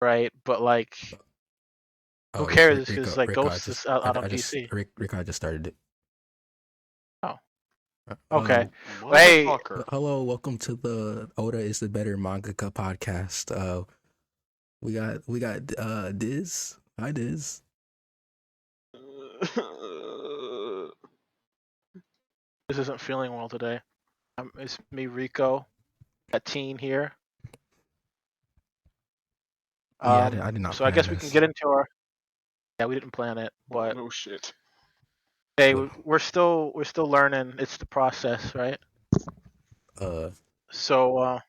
right? But like, who Oh, cares? Because Rico, like Rico, I Ghost just, is out I on just, PC. Rico, I just started it. Oh, okay. Um, Well, hey, Motherfucker. hello, welcome to the Oda is the Better Mangaka podcast. We got Diz. Hi, Diz. this isn't feeling well today. It's me, Rico, a teen here. Yeah, I did not So I plan guess we can this. get into our. Yeah, we didn't plan it, Oh but no shit. hey, But we're still learning. It's the process, right? uh, So,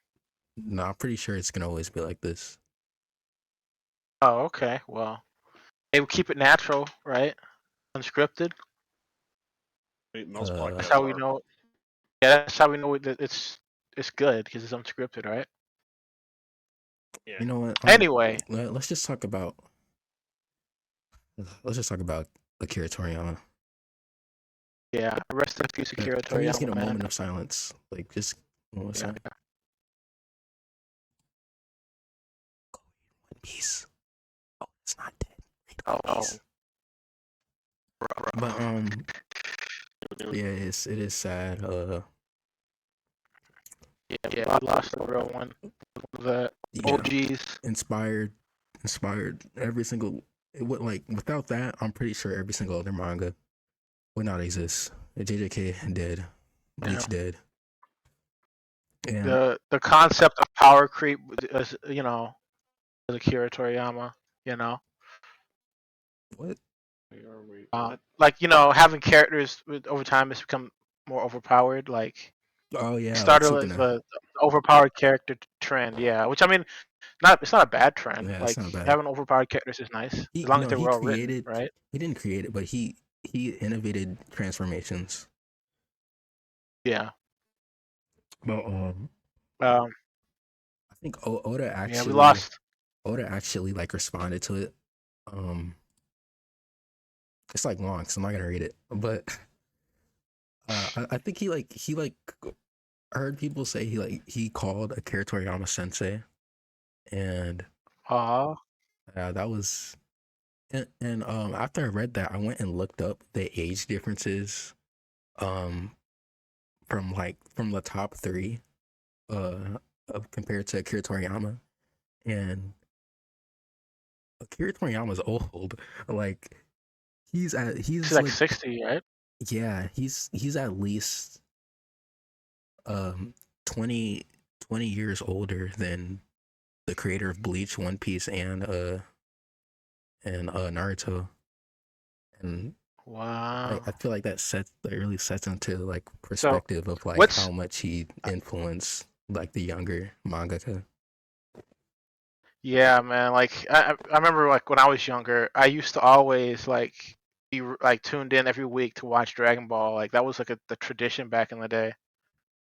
no, I'm pretty sure it's gonna always be like this. oh, okay. Well, hey, we keep it natural, right? Unscripted. I mean, most Uh, That's podcasts how we are. know. Yeah, that's how we know that it's good because it's unscripted, right? Yeah. you know what? Anyway, Let's just talk about Akira Toriyama. yeah. Rest in peace, Akira Can we just get Toriyama, a man. moment of silence? Like, just one Yeah. second. One Piece. Oh, it's not dead. Read One Oh, Piece. But yeah, it is sad. yeah. We lost the real one. The Yeah, OGs. inspired every single. It would like without that, I'm pretty sure every single other manga would not exist. JJK dead, Yeah. Bleach dead, and The concept of power creep, is, is Akira Toriyama. You know, what? Wait, like having characters over time has become more overpowered. Like Oh it yeah, like started something. as the overpowered character trend, yeah. Which I mean, it's not a bad trend. Yeah, it's Like not bad. having overpowered characters is nice as He, long as they're he well written, created. right? He didn't create it, but he innovated transformations. Yeah. But Um. I think Oda Yeah, we actually lost. like responded to it. Um, it's like long, so I'm not gonna read it. But I think he I heard people say he called Akira Toriyama Sensei, and Oh. that was and after I read that, I went and looked up the age differences um from the top three compared to Akira Toriyama, and Akira Toriyama's old. Like She's he's like like 60, right? yeah, he's at least um 20 20 years older than the creator of Bleach, One Piece, and Naruto. And Wow. I feel like that really sets into like So perspective of like how what's much he influenced like the younger mangaka. yeah, man. Like I remember like when I was younger, I used to always like be like tuned in every week to watch Dragon Ball. Like that was like the tradition back in the day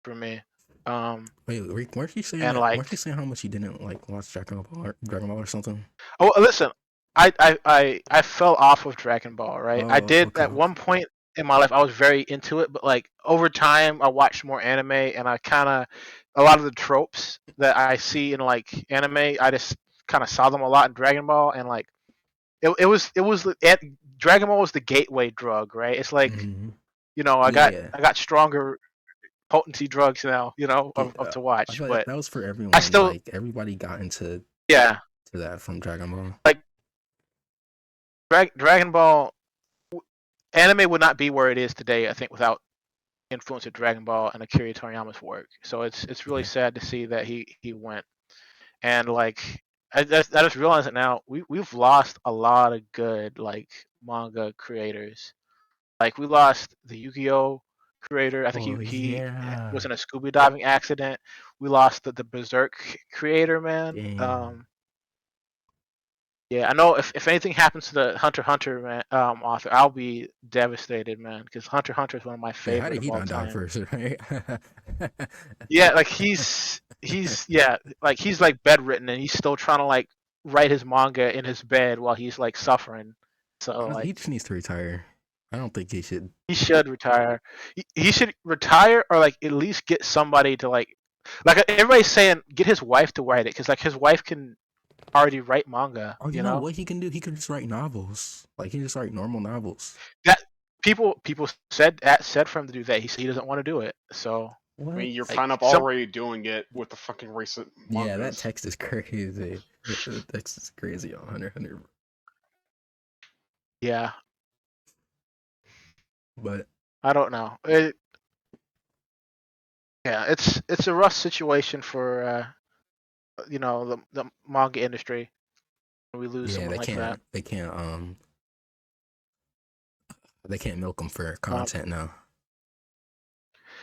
for me. Um, Wait, Rick, weren't you saying and that? like Weren't you saying how much you didn't like watch Dragon Ball or something? oh, listen, I fell off of Dragon Ball, right? I Oh, did okay, at one point in my life. I was very into it, but like over time, I watched more anime, and I kind of a lot of the tropes that I see in like anime, I just kind of saw them a lot in Dragon Ball, and like Dragon Ball was the gateway drug, right? It's like hmm I got yeah, I got stronger potency drugs now, of yeah. to I watch, feel like but that was for I everyone. still Like everybody got into yeah to that from Dragon Ball. like Dragon Ball anime would not be where it is today, I think, without influence of Dragon Ball and Akira Toriyama's work. So it's really Yeah. sad to see that he went. And like I just realized it now. We've lost a lot of good like manga creators. Like we lost the Yu-Gi-Oh creator. I think Oh he yeah. was in a scuba diving accident. We lost the Berserk creator, man. Damn. Yeah, I know if anything happens to the Hunter x Hunter man, author, I'll be devastated, man, because Hunter x Hunter is one of my Wait, how favorite did of he all not die time. first, right? Yeah, like he's yeah, like he's like bedridden and he's still trying to like write his manga in his bed while he's like suffering. So He like just needs to retire. I don't think he should. he should retire. He should retire or like at least get somebody to like everybody's saying get his wife to write it because like his wife can already write manga. Oh, you You know know what he can do? He can just write novels. Like he can just write normal novels. that people said for him to do that. He doesn't want to do it. So I What? mean, you're like kind of some already doing it with the fucking recent Yeah, that mangas. text is crazy. That text is crazy on Hunter. yeah, But I don't know. Yeah, it's a rough situation for the manga industry when we lose yeah, someone like that. they can't milk them for Um, content now.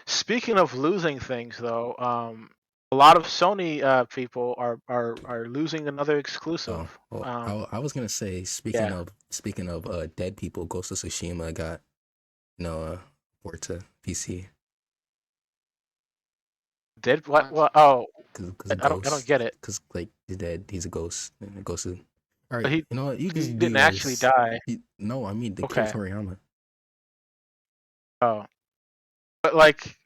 Speaking of losing things, though, a lot of Sony people are losing another exclusive. Oh, well, Um, I was gonna say yeah, speaking of dead people, Ghost of Tsushima got port to PC did what? What? What? Oh, because I don't Ghost get it. because like he's dead. He's a ghost. And a ghost is all right. But You know what? You he just do didn't actually yours. die. No, I mean the Akira Okay. Toriyama. Oh, but like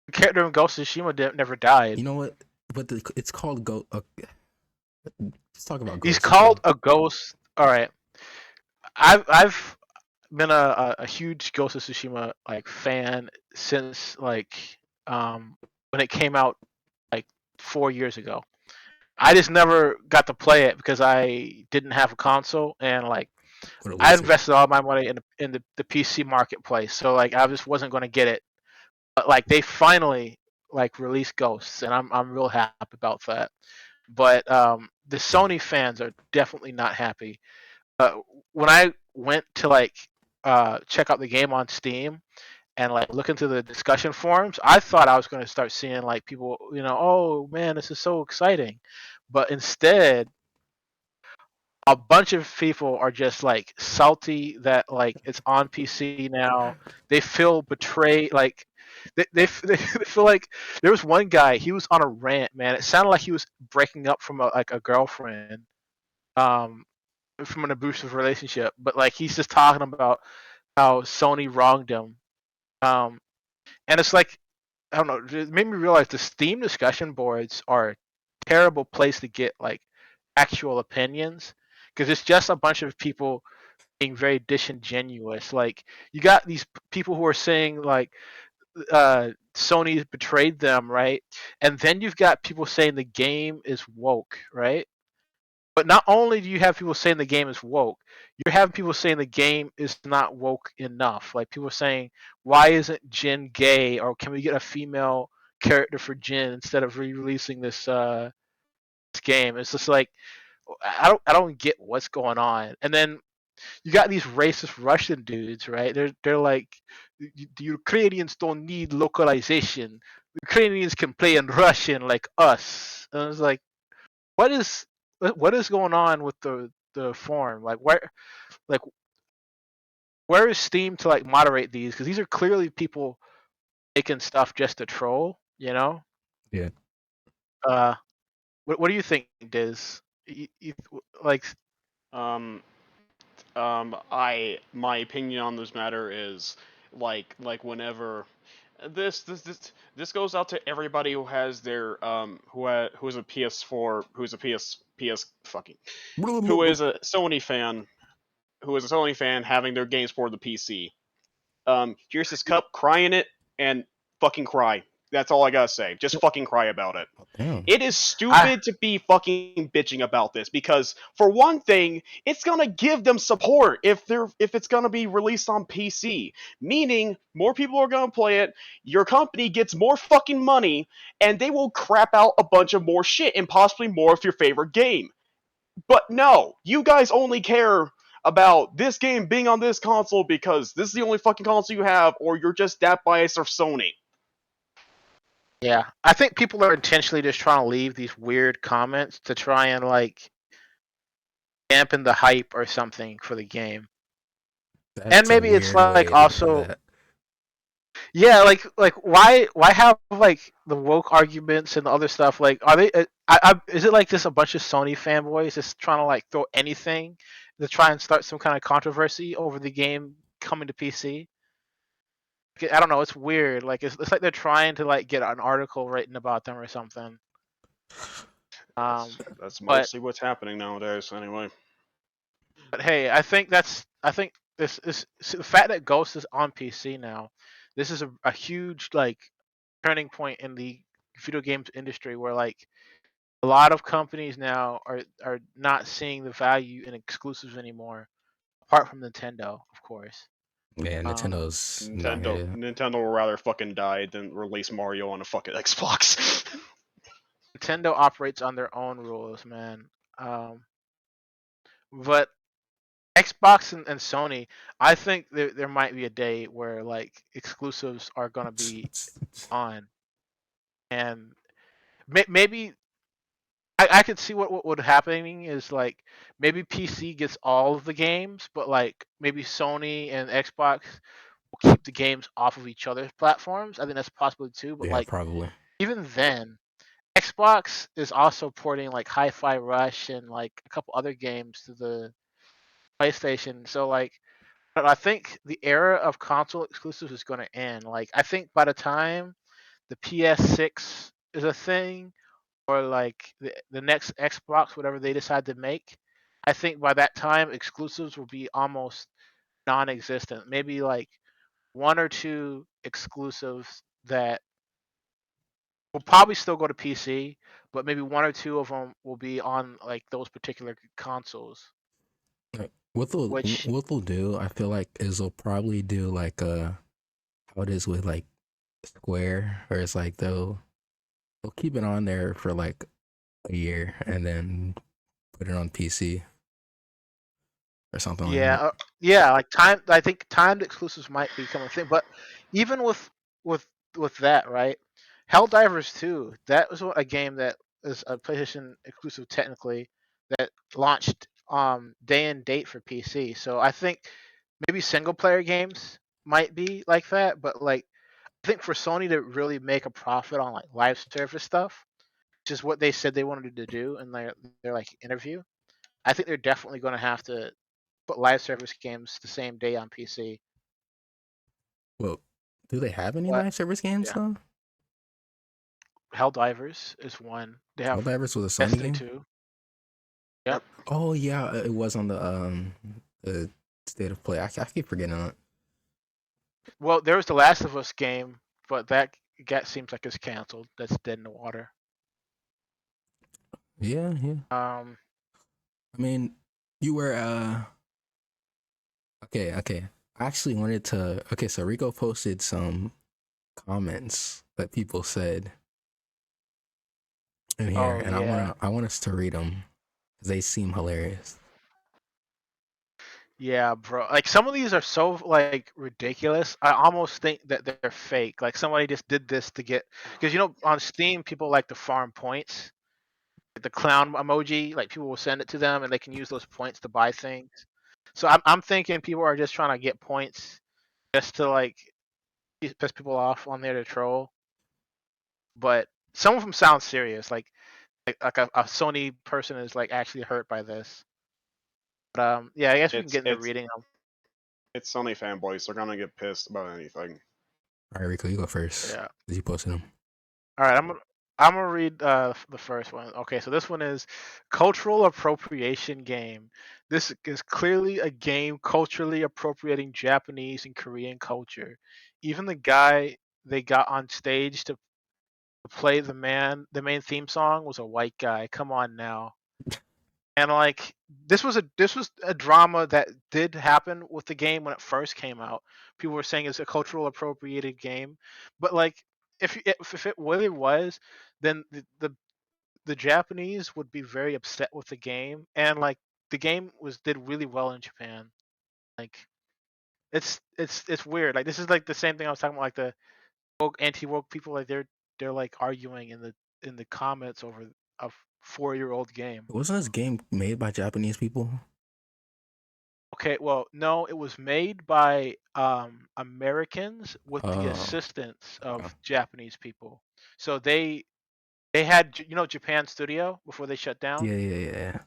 the character in Ghost of Tsushima never died. You know what? But it's called Go. Let's talk about He's Ghost, called okay? a ghost. All right. I've been a huge Ghost of Tsushima like fan since like when it came out like 4 years ago. I just never got to play it because I didn't have a console and like What a I loser. invested all my money in the PC marketplace. So like I just wasn't going to get it. But like they finally like released Ghosts and I'm real happy about that. But the Sony fans are definitely not happy. When I went to like check out the game on Steam and like look into the discussion forums, I thought I was going to start seeing like people, oh man, this is so exciting. But instead, a bunch of people are just like salty that like it's on PC now. They feel betrayed. Like they feel like there was one guy. He was on a rant, man. It sounded like he was breaking up from a girlfriend, um, from an abusive relationship. But like he's just talking about how Sony wronged him. Um, and it's like I don't know. It made me realize the Steam discussion boards are a terrible place to get like actual opinions because it's just a bunch of people being very disingenuous. Like you got these people who are saying like Sony betrayed them, right? And then you've got people saying the game is woke, right? But not only do you have people saying the game is woke, you're having people saying the game is not woke enough. Like people saying, why isn't Jin gay, or can we get a female character for Jin instead of re-releasing this game? It's just like I don't get what's going on. And then you got these racist Russian dudes, right? They're like the Ukrainians don't need localization. Ukrainians can play in Russian like us. And it's like what is going on with the forum? Like where is Steam to like moderate these? Because these are clearly people making stuff just to troll. Yeah. Uh, what do you think, Diz? Like Um, my opinion on this matter is like whenever this goes out to everybody who has their who's a PS4 who's a PS fucking who is a Sony fan having their games for the PC. Here's this cup, cry in it, and fucking cry. That's all I gotta say. Just fucking cry about it. Damn. It is I stupid to be fucking bitching about this because, for one thing, it's gonna give them support if it's gonna be released on PC. Meaning, more people are gonna play it. Your company gets more fucking money, and they will crap out a bunch of more shit and possibly more of your favorite game. But no, you guys only care about this game being on this console because this is the only fucking console you have, or you're just that biased of Sony. Yeah, I think people are intentionally just trying to leave these weird comments to try and like dampen the hype or something for the game. And That's a maybe it's weird like way to do also that. yeah, like why have like the woke arguments and the other stuff? Like, are they? Is it like just a bunch of Sony fanboys just trying to like throw anything to try and start some kind of controversy over the game coming to PC? I don't know. It's weird. Like it's like they're trying to like get an article written about them or something. That's But mostly what's happening nowadays, anyway. hey, I think this so the fact that Ghost is on PC now, this is a huge like turning point in the video games industry where like a lot of companies now are not seeing the value in exclusives anymore, apart from Nintendo, of course. Yeah, Um, Nintendo's not gonna Nintendo do it. Nintendo will rather fucking die than release Mario on a fucking Xbox. Nintendo operates on their own rules, man. Um, but Xbox and Sony, I think there might be a day where like exclusives are gonna be on, and maybe I could see what would happening is like maybe PC gets all of the games, but like maybe Sony and Xbox will keep the games off of each other's platforms. I think that's possible too. But Yeah, like probably. even then, Xbox is also porting like Hi-Fi Rush and like a couple other games to the PlayStation. So like, but I think the era of console exclusives is going to end. Like I think by the time the PS6 is a thing, or like the next Xbox, whatever they decide to make, I think by that time exclusives will be almost non-existent. Maybe like one or two exclusives that will probably still go to PC, but maybe one or two of them will be on like those particular consoles. Like, Which what they'll do, I feel like, is they'll probably do like how it is with like Square, where it's like they'll keep it on there for like a year and then put it on PC or something like yeah, that. yeah, like time. I think timed exclusives might become a thing, but even with with that, right? Helldivers 2, that was a game that is a PlayStation exclusive technically that launched day and date for PC. So I think maybe single player games might be like that, but like I think for Sony to really make a profit on like live service stuff, which is what they said they wanted to do in their like interview, I think they're definitely going to have to put live service games the same day on PC. Well, do they have any But live service games yeah, though? Helldivers is one. They have Helldivers was a Sony Destiny game. 2. Yep. Yep. Oh yeah, it was on the state of play. I keep forgetting on it. Well, there was the Last of Us game, but that seems like it's canceled. That's dead in the water. Yeah, yeah. Um, I mean, you were okay. I actually wanted to. Okay, so Rico posted some comments that people said in here, oh and yeah, I want us to read them because they seem hilarious. yeah, bro. Like some of these are so like ridiculous. I almost think that they're fake. Like somebody just did this to get because on Steam people like to farm points. The clown emoji, like people will send it to them and they can use those points to buy things. So I'm thinking people are just trying to get points just to like piss people off on there to troll. But some of them sound serious, like a Sony person is like actually hurt by this. But yeah, I guess we can It's get into it's reading them. it's Sony fanboys. They're gonna get pissed about anything. All right, Rico, you go first. Yeah. 'Cause you posted them. All right, I'm gonna read the first one. Okay, so this one is cultural appropriation game. This is clearly a game culturally appropriating Japanese and Korean culture. Even the guy they got on stage to play the main theme song was a white guy. Come on now. And like this was a drama that did happen with the game when it first came out. People were saying it's a cultural appropriated game, but like if it really was, then the Japanese would be very upset with the game, and like the game was did really well in Japan. Like it's weird. Like this is like the same thing I was talking about, like the woke anti woke people. Like they're like arguing in the comments over a 4-year old game. Wasn't this game made by Japanese people? Okay, well, no, it was made by Americans with the Oh, assistance okay. of Japanese people. So they had Japan Studio before they shut down. Yeah.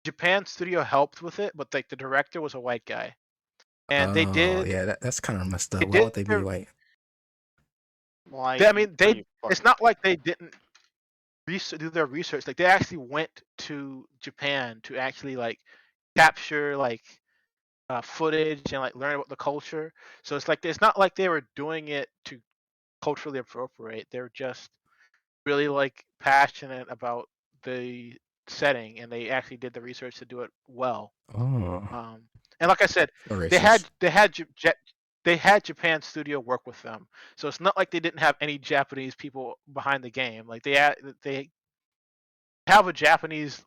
Japan Studio helped with it, but like the director was a white guy, and Oh, yeah. That's kind of messed they up. Why did would they be their white? Like, I mean are they you it's fucking not kidding? like they didn't do their research. Like they actually went to Japan to actually like capture like footage and like learn about the culture. So it's not like they were doing it to culturally appropriate. They're just really like passionate about the setting, and they actually did the research to do it well. Oh, Um, and like I said, so they racist. had they had J- Jet they had Japan studio work with them, so it's not like they didn't have any Japanese people behind the game. Like they have a Japanese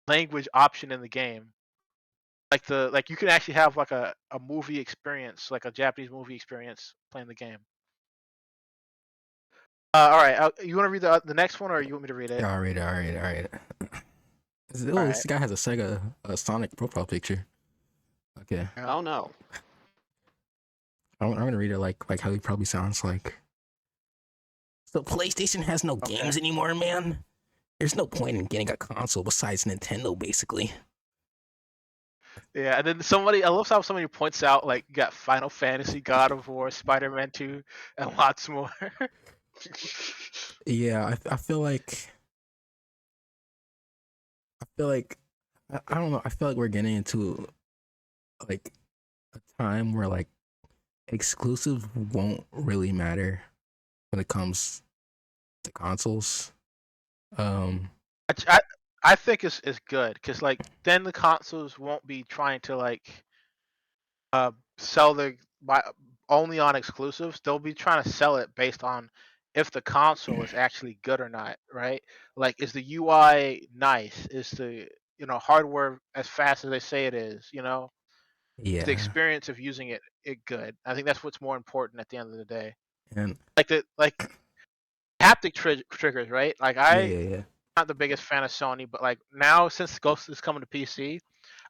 language option in the game. Like you can actually have like a movie experience, like a Japanese movie experience playing the game. All right, you want to read the next one, or you want me to read it? Yeah, all right. All Oh, right. this guy has a Sega Sonic profile picture. Okay, Yeah. Oh no. I'm gonna read it like how he probably sounds like. So PlayStation has no Okay. games anymore, man. There's no point in getting a console besides Nintendo, basically. Yeah, and then I love how somebody points out like you got Final Fantasy, God of War, Spider-Man 2, and lots more. Yeah, I feel like I don't know. I feel like we're getting into like a time where like exclusive won't really matter when it comes to consoles. Um, Which I think is good because like then the consoles won't be trying to like sell their by only on exclusives. They'll be trying to sell it based on if the console is actually good or not, right? Like is the UI nice? Is the hardware as fast as they say it is? Is the yeah, experience of using it good? I think that's what's more important at the end of the day. and Like haptic triggers, right? Like I yeah. not the biggest fan of Sony, but like now since Ghost is coming to PC,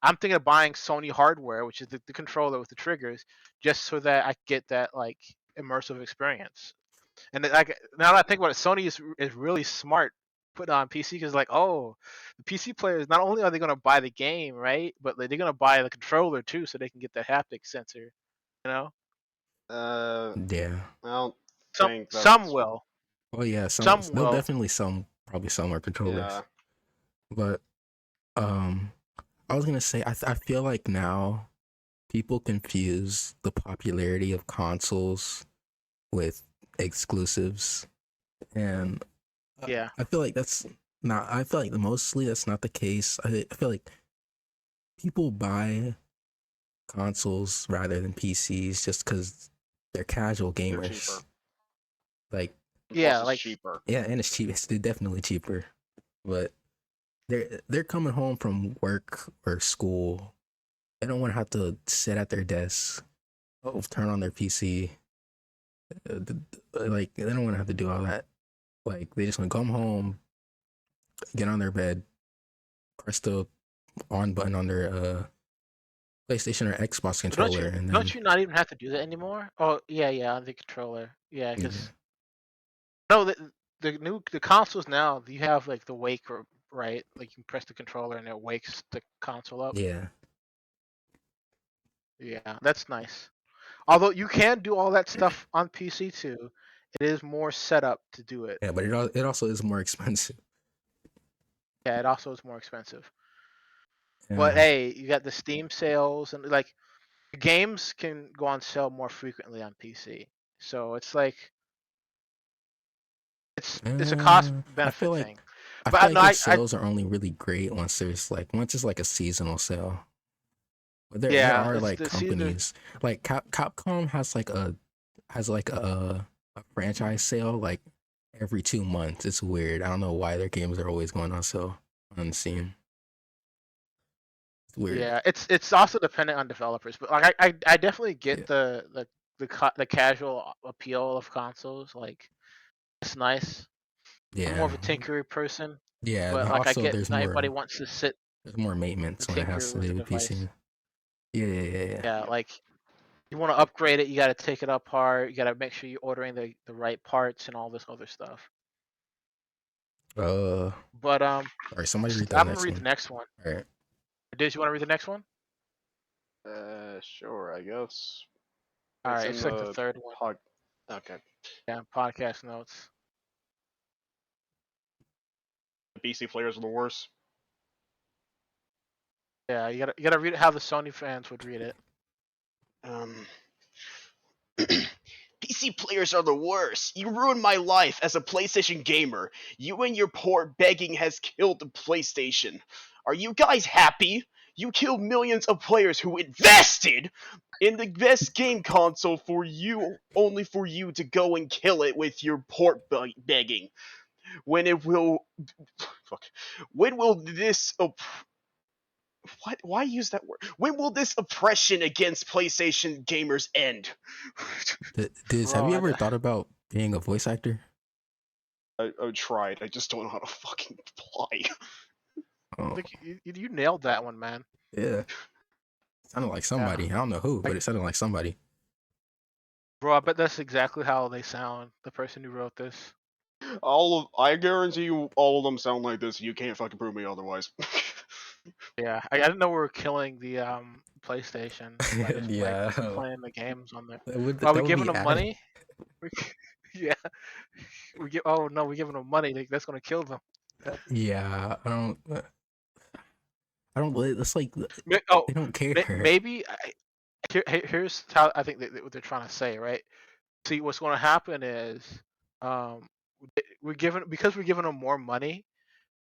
I'm thinking of buying Sony hardware, which is the controller with the triggers, just so that I get that like immersive experience. And like now that I think about it, Sony is really smart putting on PC because like the PC players not only are they going to buy the game, right, but they're going to buy the controller too, so they can get that haptic sensor. You know, Yeah. I don't some think some that's will, Oh yeah, some they'll will. definitely probably some are yeah. controllers. But um I was gonna say I feel like now people confuse the popularity of consoles with exclusives, and Yeah, I feel like that's not. I feel like mostly that's not the case. I feel like people buy consoles rather than PCs just because they're casual They're cheaper. gamers. Like, And plus, yeah, it's like cheaper. yeah, and it's cheap. It's definitely cheaper, but they're coming home from work or school. They don't want to have to sit at their desk, turn on their PC. Like they don't want to have to do all that. Like they just want to come home, get on their bed, press the on button on their PlayStation or Xbox but don't controller, you and don't then you not even have to do that anymore? Oh yeah, on the controller. Yeah, yeah, because no, the consoles now you have like the wake right, like you can press the controller and it wakes the console up. yeah, Yeah, that's nice. Although you can do all that stuff on PC too, it is more set up to do it. yeah. But it also is more expensive. Yeah, it also is more expensive. But Yeah. hey, you got the Steam sales and like games can go on sale more frequently on PC. So it's like it's a cost Uh, I feel benefit like thing. I But feel no, like their I sales are only really great once it's like a seasonal sale. But there yeah, are it's like the season. companies like Capcom has like a franchise sale like every 2 months. It's weird. I don't know why their games are always going on sale on Steam. It's weird. Yeah, it's also dependent on developers, but like I definitely get Yeah. the casual appeal of consoles. Like it's nice. I'm more Yeah. of a tinkery person, Yeah. but And like I also get not everybody wants to sit there's more and maintenance when it has tinker to with the do with device. PC. Yeah. Yeah, like you want to upgrade it, you got to take it apart. You got to make sure you're ordering the right parts and all this other stuff. All But right, somebody read the I'm gonna next read the one. next one. All right. Did you want to read the next one? Sure, I guess. All It's right, in it's like the the third one. pod. Okay. Yeah, podcast notes. PC players are the worst. Yeah, you gotta read it how the Sony fans would read it. PC players are the worst. You ruined my life as a PlayStation gamer. You and your port begging has killed the PlayStation. Are you guys happy? You killed millions of players who invested in the best game console for you, only for you to go and kill it with your port begging. When it will, fuck. When will this? What? Why use that word? When will this oppression against PlayStation gamers end? Diz, have Bro, you ever thought about being a voice actor? I tried. I just don't know how to fucking play. Oh, think you nailed that one, man. yeah. Sounded like Yeah, somebody. I don't know who, but like, it sounded like somebody. bro, I bet that's exactly how they sound. The person who wrote this. I guarantee you, all of them sound like this. You can't fucking prove me otherwise. Yeah, I didn't know we were killing the PlayStation by just like Yeah, playing the games on there. Are we that would giving be them added. money? Yeah, we give. Oh no, we're giving them money. That's gonna kill them. Yeah, I don't. It's like Oh, they don't care. maybe. Here's how I think what they're trying to say, right? See, what's going to happen is, um, we're giving them more money.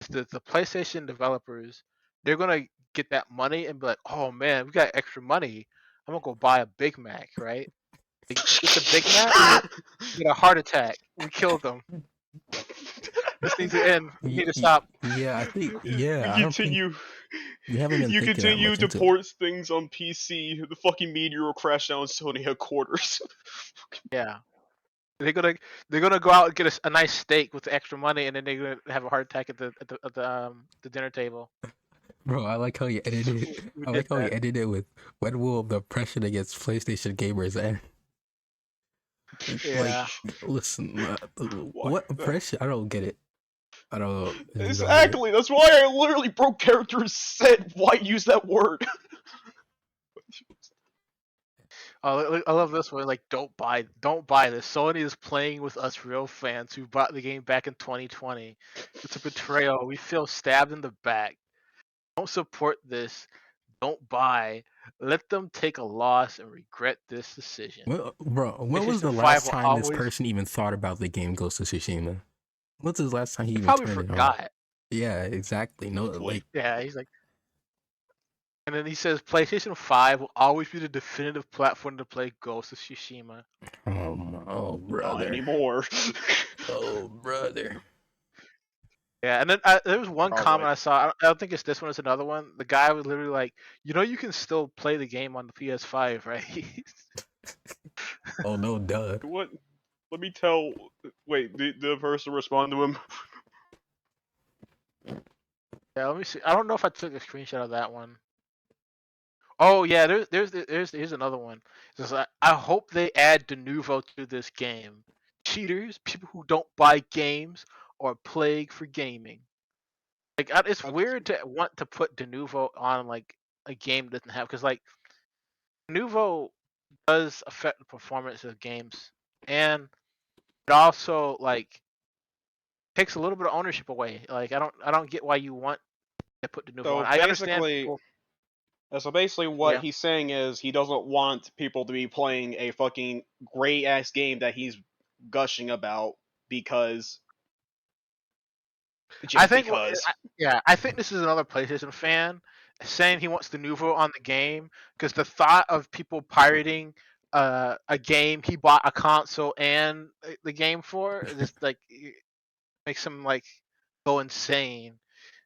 The PlayStation developers, they're gonna get that money and be like, oh man, we got extra money. I'm gonna go buy a Big Mac, right? They get the Big Mac, get a heart attack. We killed them. This needs to end. We need to stop. Yeah, I think. we Yeah, I don't think continue. we haven't been You thinking that continue much to into it. port things on PC. The fucking meteor will crash down Sony headquarters. Yeah, they're gonna they're gonna go out and get a nice steak with the extra money, and then they're gonna have a heart attack at the dinner table. Bro, I like how you edited it. We I did like how you that. edited it with when will the oppression against PlayStation gamers end? Like, Yeah. listen, What? what oppression? I don't get it. I just don't get it. Exactly. That's why I literally broke character and said, "Why use that word?" Oh, I love this one. Like, don't buy this. Sony is playing with us real fans who bought the game back in 2020. It's a betrayal. We feel stabbed in the back. Don't support this. Don't buy. Let them take a loss and regret this decision. Well, bro, when was PlayStation the 5 last will time this always. person even thought about the game Ghost of Tsushima? What's the last time he He even probably turned it on? forgot. Yeah, exactly. No, Hopefully. like, Yeah, he's like. And then he says PlayStation 5 will always be the definitive platform to play Ghost of Tsushima. oh, Not brother, anymore. oh, brother. Yeah, and then there was one Probably. comment I saw. I don't think it's this one. It's another one. The guy was literally like, you can still play the game on the PS5, right? Oh no, duh. What? Let me tell. Wait, did the person respond to him? Yeah, let me see. I don't know if I took a screenshot of that one. Oh yeah, here's another one. It says, I hope they add de nouveau to this game. Cheaters, people who don't buy games, are a plague for gaming. Like it's weird to want to put de nouveau on like a game that doesn't have because like de nouveau does affect the performance of games, and it also like takes a little bit of ownership away. Like I don't get why you want to put de nouveau on. So I understand basically, people. what Yeah, he's saying is he doesn't want people to be playing a fucking great ass game that he's gushing about because I just think. because. Yeah, I think this is another PlayStation fan saying he wants the nouveau on the game because the thought of people pirating a game he bought a console and the game for just like makes him like go insane.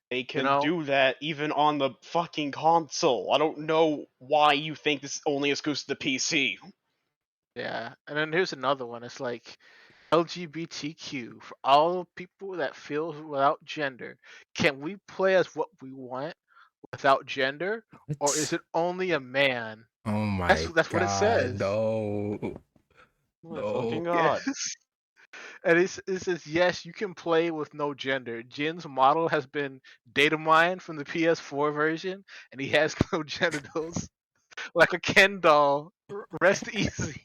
They You can know? do that even on the fucking console. I don't know why you think this is only exclusive to PC. Yeah. And then here's another one. It's like LGBTQ for all people that feel without gender. Can we play as what we want without gender, or is What? it only a man? Oh That's my that's what it god, says. no, Oh my no. fucking Yes. god. And it says yes, you can play with no gender. Jin's model has been data mined from the PS4 version, and he has no genitals, like a Ken doll. Rest easy.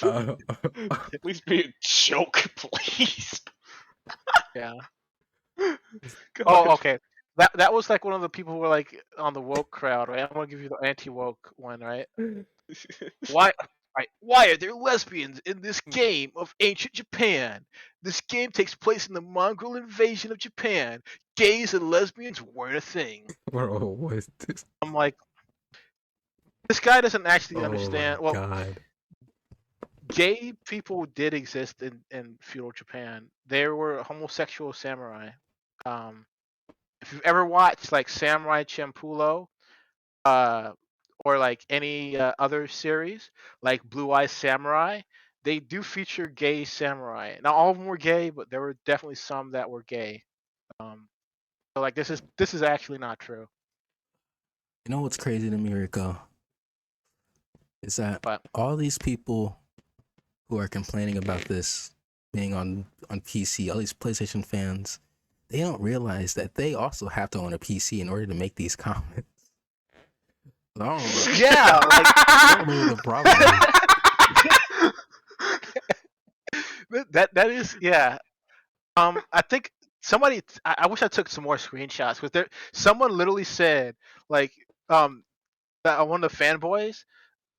Uh, At least be a joke, please. Yeah. Go Oh, ahead. okay. That was like one of the people who were like on the woke crowd, right? I'm gonna give you the anti-woke one, right? Why, right? Why are there lesbians in this game of ancient Japan? This game takes place in the Mongol invasion of Japan. Gays and lesbians weren't a thing. Bro, what is this? I'm like, this guy doesn't actually Oh my understand. Well, god. gay people did exist in feudal Japan. There were homosexual samurai. Um, if you've ever watched like Samurai Champloo, uh, or like any other series, like Blue Eye Samurai, they do feature gay samurai. Not all of them were gay, but there were definitely some that were gay. So like this is actually not true. You know what's crazy to me, Rico? Is that But all these people who are complaining about this being on PC, all these PlayStation fans, they don't realize that they also have to own a PC in order to make these comments. I don't know. yeah, like I don't know what the problem is. that is yeah. I think somebody. I wish I took some more screenshots. Because there, someone literally said like that one of the fanboys.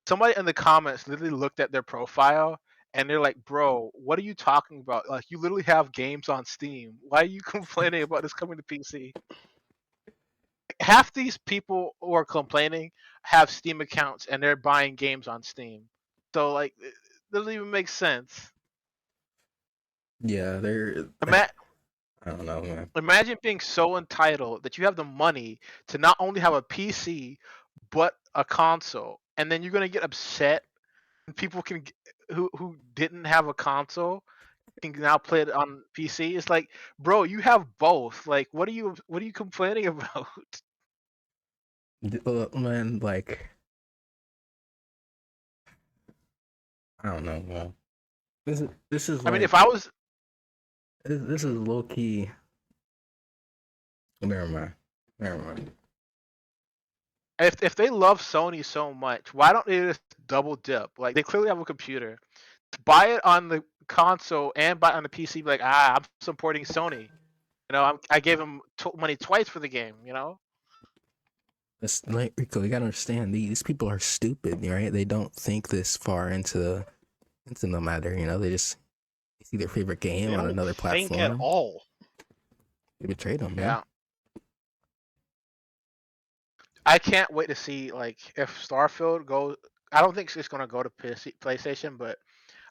Somebody in the comments literally looked at their profile and they're like, "Bro, what are you talking about? Like, you literally have games on Steam. Why are you complaining about this coming to PC?" Half these people who are complaining have Steam accounts and they're buying games on Steam. So like, it doesn't even make sense. Yeah, they're. Ima- I don't know, man. Imagine being so entitled that you have the money to not only have a PC but a console, and then you're gonna get upset and people who didn't have a console can now play it on PC. It's like, bro, you have both. Like, what are you complaining about? Man, like, I don't know, man. This is I mean, if like I was, this is low key. Never mind. Never mind. if they love Sony so much, why don't they just double dip? Like, they clearly have a computer. Buy it on the console and buy it on the PC. Be like, I'm supporting Sony. I gave them money twice for the game. It's like Rico, you gotta understand these people are stupid, right? They don't think this far into the matter. They just see their favorite game They on don't another think at platform. all. They betrayed them, man. Yeah. I can't wait to see like if Starfield goes. I don't think it's gonna go to PlayStation, but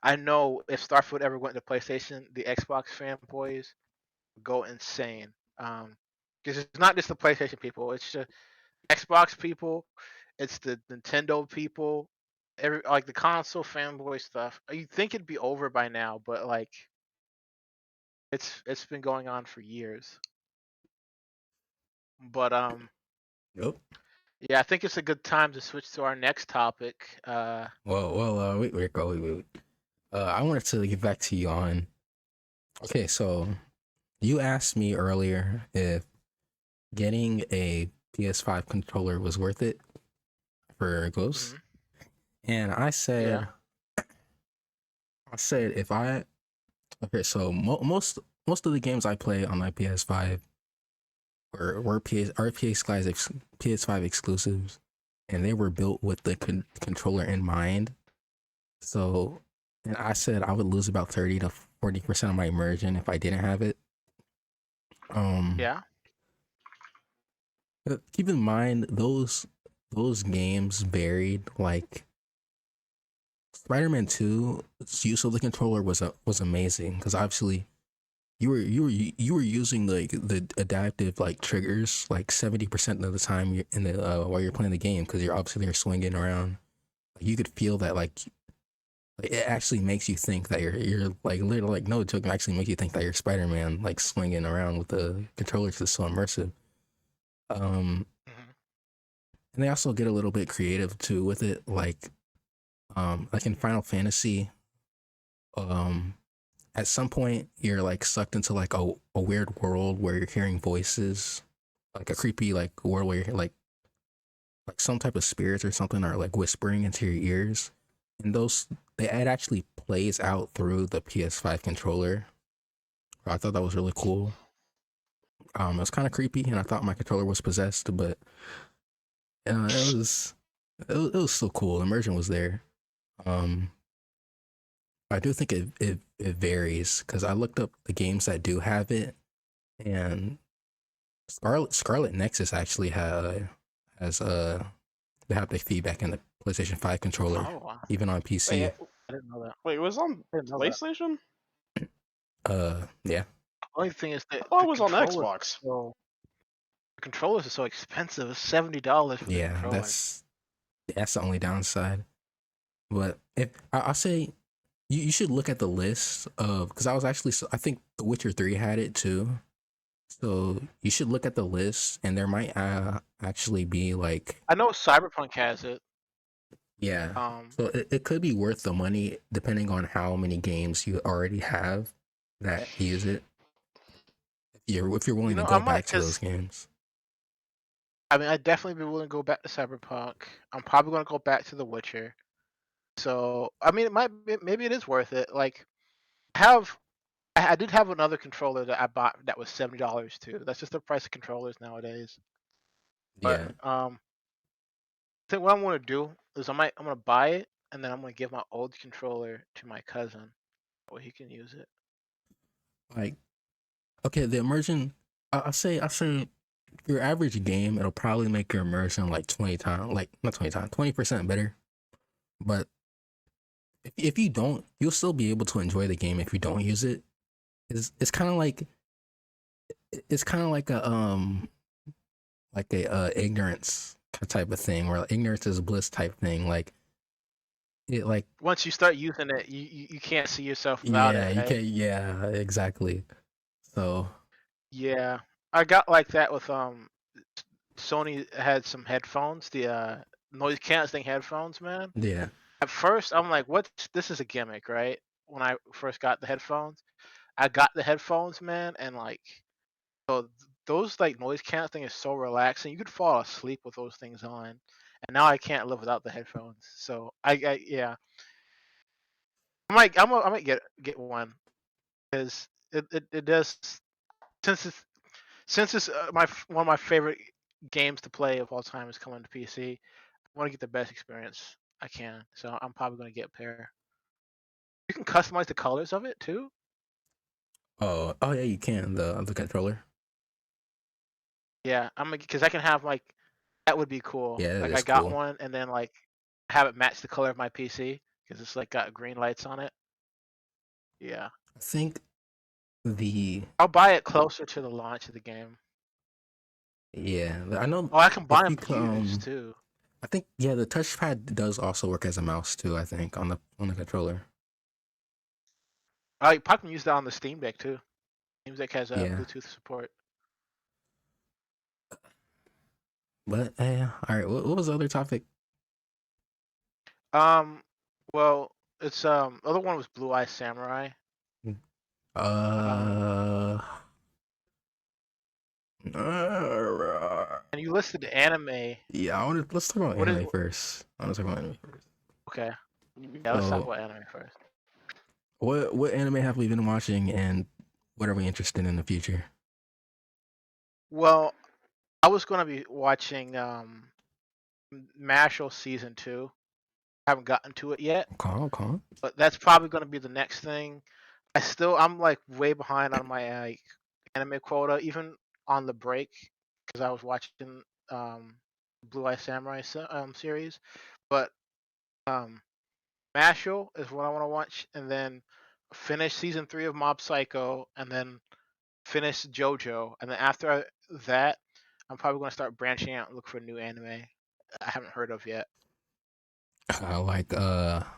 I know if Starfield ever went to PlayStation, the Xbox fanboys would go insane. Because it's not just the PlayStation people; it's the Xbox people, it's the Nintendo people, like the console fanboy stuff. You think it'd be over by now, but like it's been going on for years. But Yep. yeah, I think it's a good time to switch to our next topic. Well, wait, Rico, wait. I wanted to get back to you on. Okay, so you asked me earlier if getting a PS5 controller was worth it for Ghost, Mhm. and Yeah. I said if I okay, so most of the games I play on my PS5 were PS5 exclusives, and they were built with the controller in mind. So, and I said I would lose about 30 to 40% of my immersion if I didn't have it. Um, Yeah. but keep in mind those games varied. Like Spider-Man 2's use of the controller was amazing because obviously you were using like the adaptive like triggers like 70% of the time you're in the while you're playing the game because you're obviously there swinging around. You could feel that like it actually makes you think that you're like literally like no joke. It actually makes you think that you're Spider-Man like swinging around with the controller 'cause it's so immersive. Um, Mhm. and they also get a little bit creative too with it, like in Final Fantasy. Um, at some point you're like sucked into like a weird world where you're hearing voices, like a creepy like world where you're like some type of spirits or something are like whispering into your ears, and it actually plays out through the PS5 controller. I thought that was really cool. It was kind of creepy, and I thought my controller was possessed, but it was so cool. Immersion was there. Um, I do think it varies because I looked up the games that do have it, and Scarlet Nexus actually has they have the feedback in the PlayStation 5 controller, Oh wow. even on Wait, PC. I didn't know that. wait, it was on I didn't know that. PlayStation? Yeah, Only thing is that I thought the it was on controllers Xbox. the controllers are so expensive. It's $70 for the yeah, controller. that's the only downside. But if I'll say you should look at the list of because I think The Witcher 3 had it too. So you should look at the list, and there might actually be like I know Cyberpunk has it. yeah. Um, So it could be worth the money depending on how many games you already have that use it. If you're willing to I go might back to those because games. I mean I'd definitely be willing to go back to Cyberpunk. I'm probably gonna go back to The Witcher. So I mean, maybe it is worth it. Like I have, I did have another controller that I bought that was $70 too. That's just the price of controllers nowadays. But Yeah. I think what I'm gonna do is I'm gonna buy it and then I'm gonna give my old controller to my cousin, so he can use it. Like okay, the immersion I'll say your average game, it'll probably make your immersion like 20 times, like not 20 times, 20% better. But if you don't, you'll still be able to enjoy the game if you don't use it. It's kind of like a ignorance type of thing where ignorance is bliss type thing. Like it like Once you start using it, you can't see yourself without yeah, it, you right? can yeah, exactly. So Yeah, I got like that with Sony had some headphones, the noise canceling headphones, man. yeah. At first, I'm like, "What? This is a gimmick, right?" When I first got the headphones, I got the headphones, man, and like, those like noise canceling is so relaxing. You could fall asleep with those things on, and now I can't live without the headphones. So yeah, I might get one because it does since it's one of my favorite games to play of all time is coming to PC. I want to get the best experience I can, so I'm probably gonna get a pair. You can customize the colors of it too. Oh yeah, you can the controller. Yeah, I'm because I can have like that would be cool. Yeah, that Like I is got cool. one and then like have it match the color of my PC because it's like got green lights on it. Yeah, I think the I'll buy it closer to the launch of the game. yeah, I know Oh, I can buy if them you used too. I think yeah, the touchpad does also work as a mouse too. I think on the controller. I probably can use that on the Steam Deck too. Steam Deck has Yeah, Bluetooth support. but yeah. All right, what was the other topic? Um, well, it's other one was Blue Eye Samurai. Um, Uh, and you listed the anime. yeah, let's talk about What is anime first. I want to talk about anime first. okay? Yeah, let's talk So, about anime first. what anime have we been watching, and what are we interested in the future? Well, I was gonna be watching Mashal season 2. I haven't gotten to it yet, Call. but that's probably gonna be the next thing. I'm like way behind on my anime quota, even on the break, because I was watching um Blue Eye Samurai series, but um Mashal is what I want to watch, and then finish season 3 of Mob Psycho, and then finish JoJo, and then after that, I'm probably gonna start branching out and look for a new anime I haven't heard of yet. Uh, like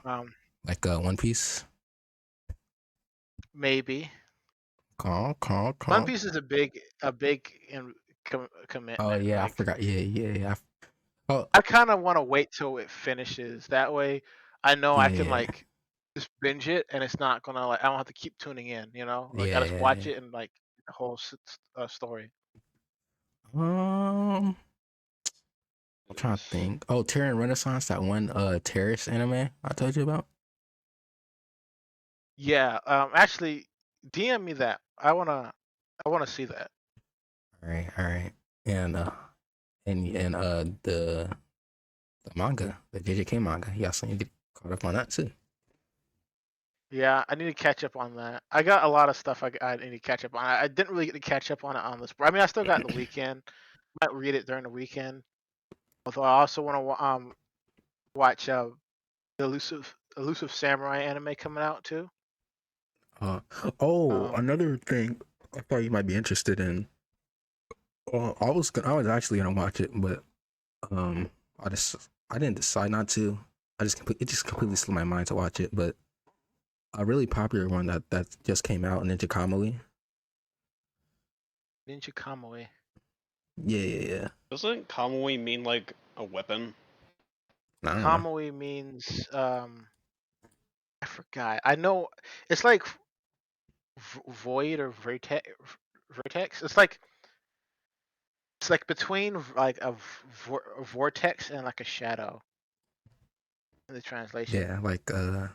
Um, One Piece. Maybe One Call. Piece is a big Oh commitment. yeah, I Like forgot. Yeah. Oh I kind of want to wait till it finishes. That way, I know I can yeah, like just binge it, and it's not gonna like I don't have to keep tuning in. Like I just watch yeah. it and like the whole story. Um, I'm trying to think. Oh, Terran Renaissance, that one terrorist anime I told you about. Yeah. Actually, DM me that. I wanna see that. All right, and the manga, the JJK manga. Yeah, so you get caught up on that too. Yeah, I need to catch up on that. I got a lot of stuff I need to catch up on. I didn't really get to catch up on it on this. I mean, I still got the weekend. Might read it during the weekend. Although I also want to watch the elusive samurai anime coming out too. Oh, Um, another thing I thought you might be interested in. Well, I was actually gonna watch it, but um, I didn't decide not to. It just completely slipped my mind to watch it. But a really popular one that just came out, Ninja Kamui. Ninja Kamui. Yeah. Doesn't Kamui mean like a weapon? I don't know. Kamui means I forgot. I know it's like void or vertex. It's like between like a vortex and like a shadow in the translation. Yeah, like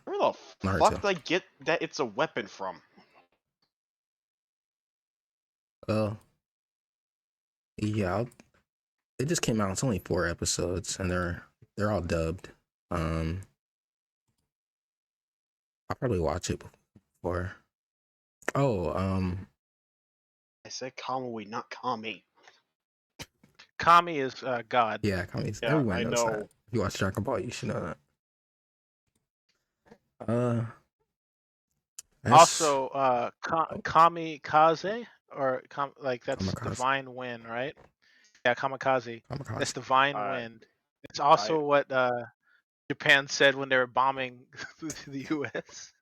Where the fuck Naruto. did I get that it's a weapon from? Uh, yeah, it just came out. It's only 4 episodes, and they're all dubbed. Um, I'll probably watch it before. Oh, I said Kamui, not Kami. Kami is God. yeah, Kami's, Yeah, everyone I knows that. know. If you watch Dragon Ball, you should know that. Uh, that's Also, kamikaze or like that's Kamikaze. divine wind, right? Yeah, kamikaze. That's Kamikaze. divine I wind. It's I also what Japan said when they were bombing the U.S.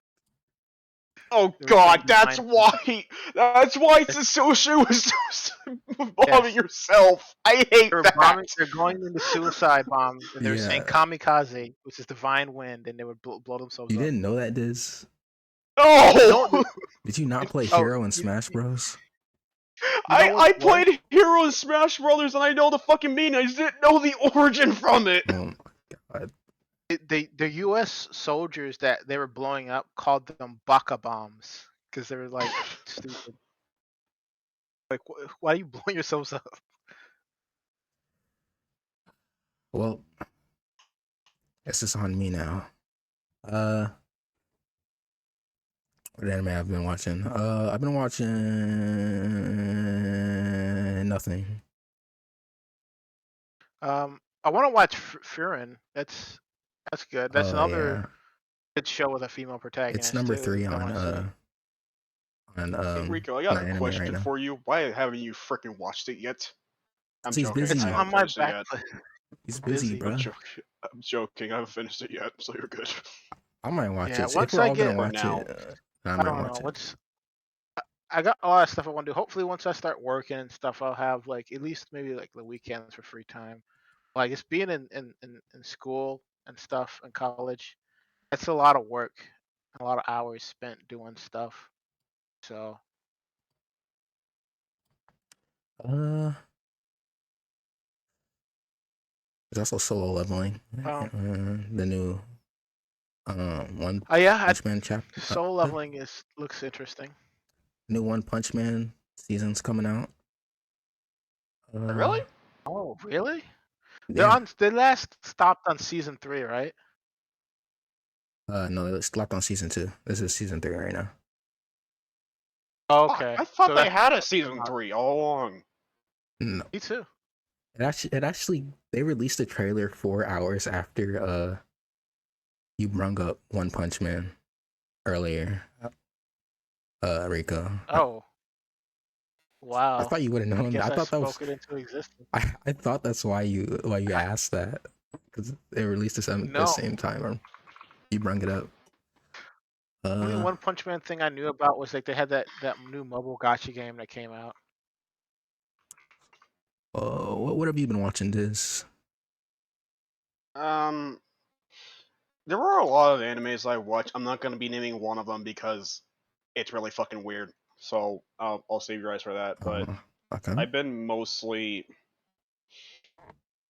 Oh They were saying god, that's divine wind. why. That's why it's associated with bombing Yes, yourself. I hate they were that. bombing. They're going into suicide bombs, and they were saying Yeah, kamikaze, which is divine wind, and they would blow themselves you up. didn't know that, Diz? No, No. Did you not play oh, Hero in Smash Bros? you know I what? played Hero in Smash Brothers and I know the fucking meaning. I just didn't know the origin from it. Oh my god. The U.S. soldiers that they were blowing up called them baka bombs because they were like stupid. Like, why are you blowing yourselves up? Well, guess it's on me now. Uh, what anime I've been watching? I've been watching nothing. I want to watch Furin. That's good. That's Oh another yeah, good show with a female it's protagonist number too. 3 I want to see. on Hey Rico, I got my a anime right question now. for you. Why haven't you freaking watched it yet? I'm He's joking. It's I busy. haven't on my finished it back yet. list. He's busy, Busy. I'm bruh. joking. I'm joking. I haven't finished it yet, so you're good. I might watch Yeah. it. If Once we're I all gonna get, For watch now. it, I I might don't know. watch it. Once I got a lot of stuff I want to do. Hopefully, once I start working and stuff, I'll have like at least maybe like the weekends for free time. Like it's being in school and stuff in college. That's a lot of work, a lot of hours spent doing stuff. So Uh, there's also Solo Leveling. um, The new One oh yeah, Punch Man soul leveling is looks interesting. new One Punch Man season's coming out. Really? Oh really? They're Yeah. on. They last stopped on season 3, right? No, it slapped on season 2. This is season 3 right now. Fuck, Okay, I thought so they that's had a season not. 3 all along. No, Me too. it actually they released a trailer 4 hours after you brung up One Punch Man earlier. Rico. Oh I wow. thought you would have I known. guess I I thought that was. spoke it into existence. I thought that's why you asked that, because they released this at the No, same time, or you brung it up. only Uh, One Punch Man thing I knew about was like they had that new mobile gotcha game that came out. what have you been watching? This. Um, there were a lot of animes I watched. I'm not gonna be naming one of them because it's really fucking weird. So I'll save your eyes for that. But Okay. I've been mostly.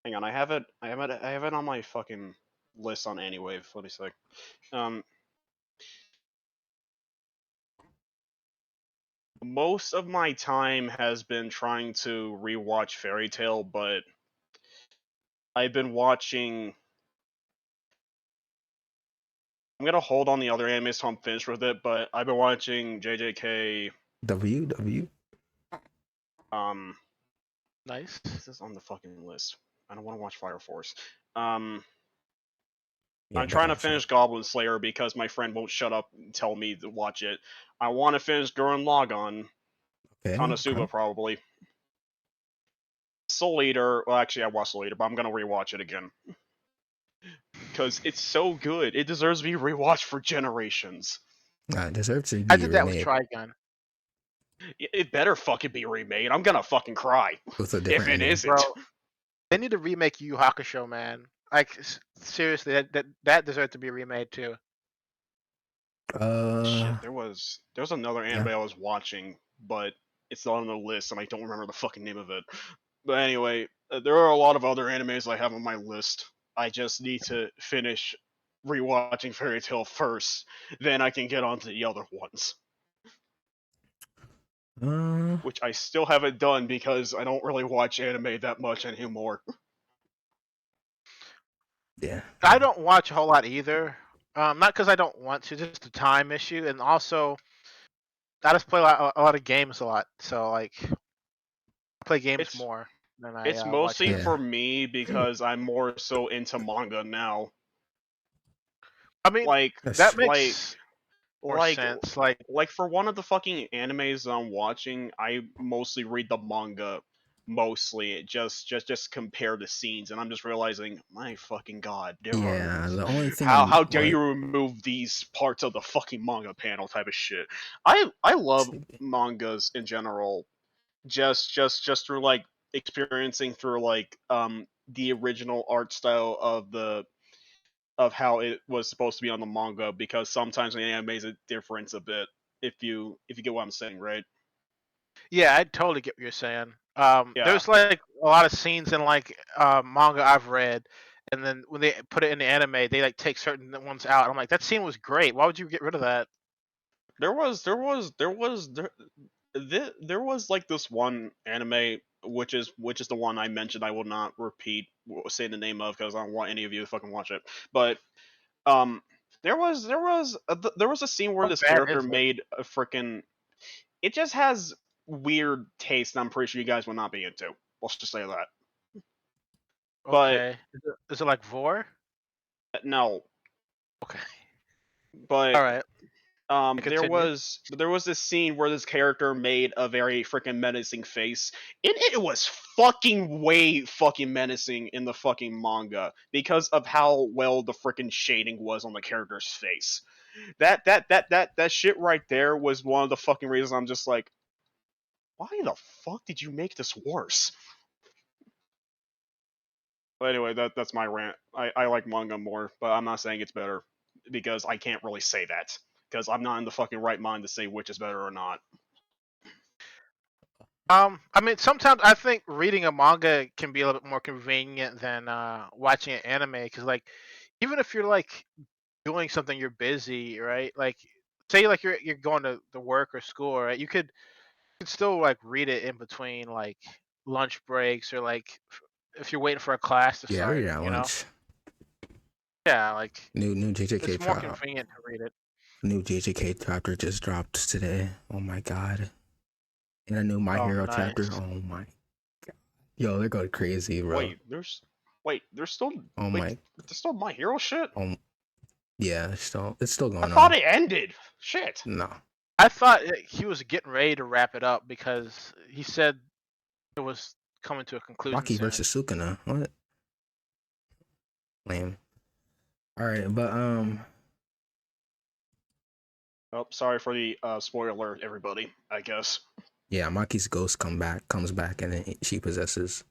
Hang on, I have it on my fucking list on Anywave. Let me see. Um, most of my time has been trying to rewatch Fairy Tail, but I've been watching. I'm gonna hold on the other anime so I'm finished with it, but I've been watching JJK. W. Um, Nice. this is on the fucking list. I don't want to watch Fire Force. Um, Yeah, I'm don't trying to watch that. finish Goblin Slayer because my friend won't shut up and tell me to watch it. I want to finish Gurren Lagann. Okay. Konosuba probably. Soul Eater. Well, actually, I watched Soul Eater, but I'm gonna rewatch it again because it's so good. It deserves to be rewatched for generations. It deserves to I be did that with remade Trigun. It better fucking be remade. I'm gonna fucking cry with a if different it ending. isn't. Bro, they need to remake Yu Yu Hakusho, man. Like seriously, that deserves to be remade too. Shit, there was another Yeah. anime I was watching, but it's not on the list, and I don't remember the fucking name of it. But anyway, there are a lot of other animes I have on my list. I just need to finish rewatching Fairy Tail first, then I can get on to the other ones, Uh, which I still haven't done because I don't really watch anime that much anymore. yeah. I don't watch a whole lot either. Not because I don't want to, just a time issue, and also I just play a lot of games a lot. So like, I play games It's more than I it's watch mostly anime. Yeah. for me because I'm more so into manga now. I mean, Like That's that true. makes more like sense. Like, like for one of the fucking animes I'm watching, I mostly read the manga mostly just compare the scenes, and I'm just realizing, my fucking god, there are Yeah. The only thing how I'm dare you like, remove these parts of the fucking manga panel type of shit. I love sleepy. mangas in general, just through like experiencing through like the original art style of how it was supposed to be on the manga, because sometimes the anime is a difference a bit, if you get what I'm saying, right? yeah, I totally get what you're saying. Yeah. There's like a lot of scenes in like manga I've read, and then when they put it in the anime, they like take certain ones out. I'm like, that scene was great. Why would you get rid of that? There was like this one anime, which is the one I mentioned. I will not repeat say the name of because I don't want any of you to fucking watch it. But um, there was a scene where How this bad character is it? made a freaking. It just has weird taste, and I'm pretty sure you guys will not be into. Let's just say that. But Okay. Is it like vor? no, Okay. but All right. there Continue. was this scene where this character made a very freaking menacing face. It was fucking way fucking menacing in the fucking manga because of how well the freaking shading was on the character's face. That shit right there was one of the fucking reasons I'm just like, why the fuck did you make this worse? But anyway, that's my rant. I like manga more, but I'm not saying it's better because I can't really say that because I'm not in the fucking right mind to say which is better or not. I mean, sometimes I think reading a manga can be a little bit more convenient than watching an anime because, like, even if you're like doing something, you're busy, right? Like, say like you're going to work or school, right? You could still like read it in between like lunch breaks or like if you're waiting for a class to Yeah, I read start, it at you know? lunch. Yeah, like New JJK it's more chapter. convenient to read it. New JJK chapter just dropped today. Oh my god. And a new My Oh, Hero chapter. nice. Oh my. Yo, they're going crazy, bro. Wait, wait, there's still Oh wait, my. there's still My Hero shit. Yeah. It's still I going thought on. it ended. Shit. No. I thought he was getting ready to wrap it up because he said it was coming to a conclusion Rocky soon. versus Sukuna. What? Lame. All right, but Oh, sorry for the spoiler alert, everybody. I guess. yeah, Maki's ghost comes back, and then she possesses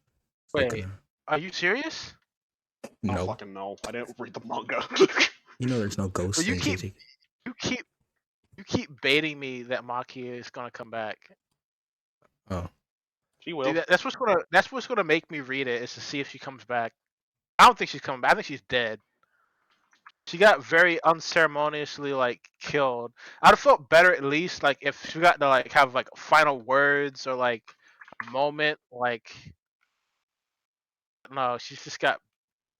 Wait, Sukuna. are you serious? I don't No, fucking know. I didn't read the manga. there's no Well, ghost in JJ. you keep you keep baiting me that Maki is gonna come back. Oh, She See, will. that's what's gonna make me read it is to see if she comes back. I don't think she's coming back. I think she's dead. She got very unceremoniously like killed. I'd have felt better at least like if she got to like have like final words or like a moment like no, she just got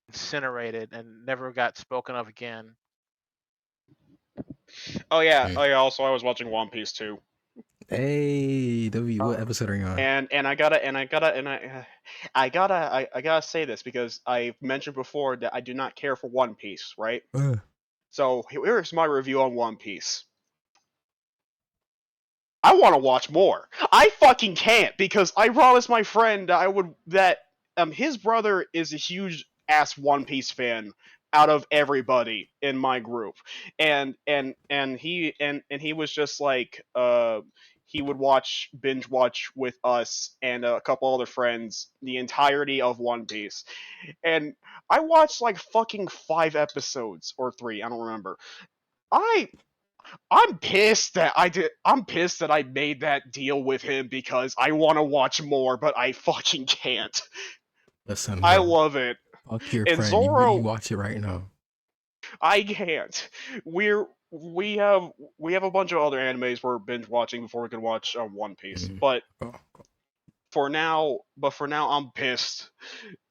incinerated and never got spoken of again. Oh yeah, Mm. oh yeah. Also, I was watching One Piece too. Hey, W, what Oh, episode are you on? And I gotta say this because I've mentioned before that I do not care for One Piece, right? Uh, So here's my review on One Piece. I want to watch more. I fucking can't because I promised my friend that I would that his brother is a huge ass One Piece fan out of everybody in my group, and he was just like he would binge watch with us and a couple other friends the entirety of One Piece, and I watched like fucking 5 episodes or 3, I don't remember. I I'm pissed that I did. I'm pissed that I made that deal with him because I want to watch more, but I fucking can't. listen, I bro. love it. Fuck your And friend. You Zoro, watch it right now. I can't. We have a bunch of other animes we're binge watching before we can watch One Piece. Mm. But Oh, for now, I'm pissed.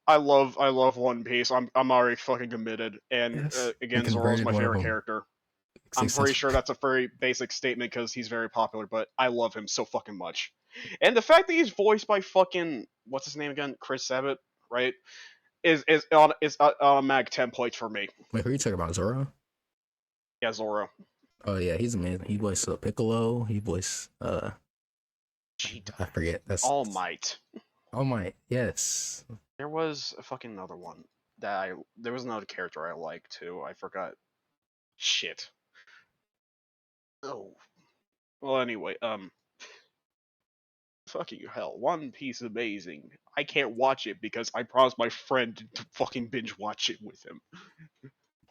I love One Piece. I'm already fucking committed. And yes. We again, Zoro's converted my one of favorite them. character. I'm pretty Existence. sure that's a very basic statement because he's very popular, but I love him so fucking much. And the fact that he's voiced by fucking what's his name again, Chris Sabat, right? Is on a mag 10 points for me. Wait, who are you talking about? Zoro? Yeah, Zoro. Oh yeah, he's amazing. He voiced Piccolo. He voiced Cheetah. I forget. That's All Might. oh my yes. There was a fucking another one that I. There was another character I liked too. I forgot. Shit. Oh. Well, anyway, fucking hell, One Piece is amazing. I can't watch it because I promised my friend to fucking binge watch it with him.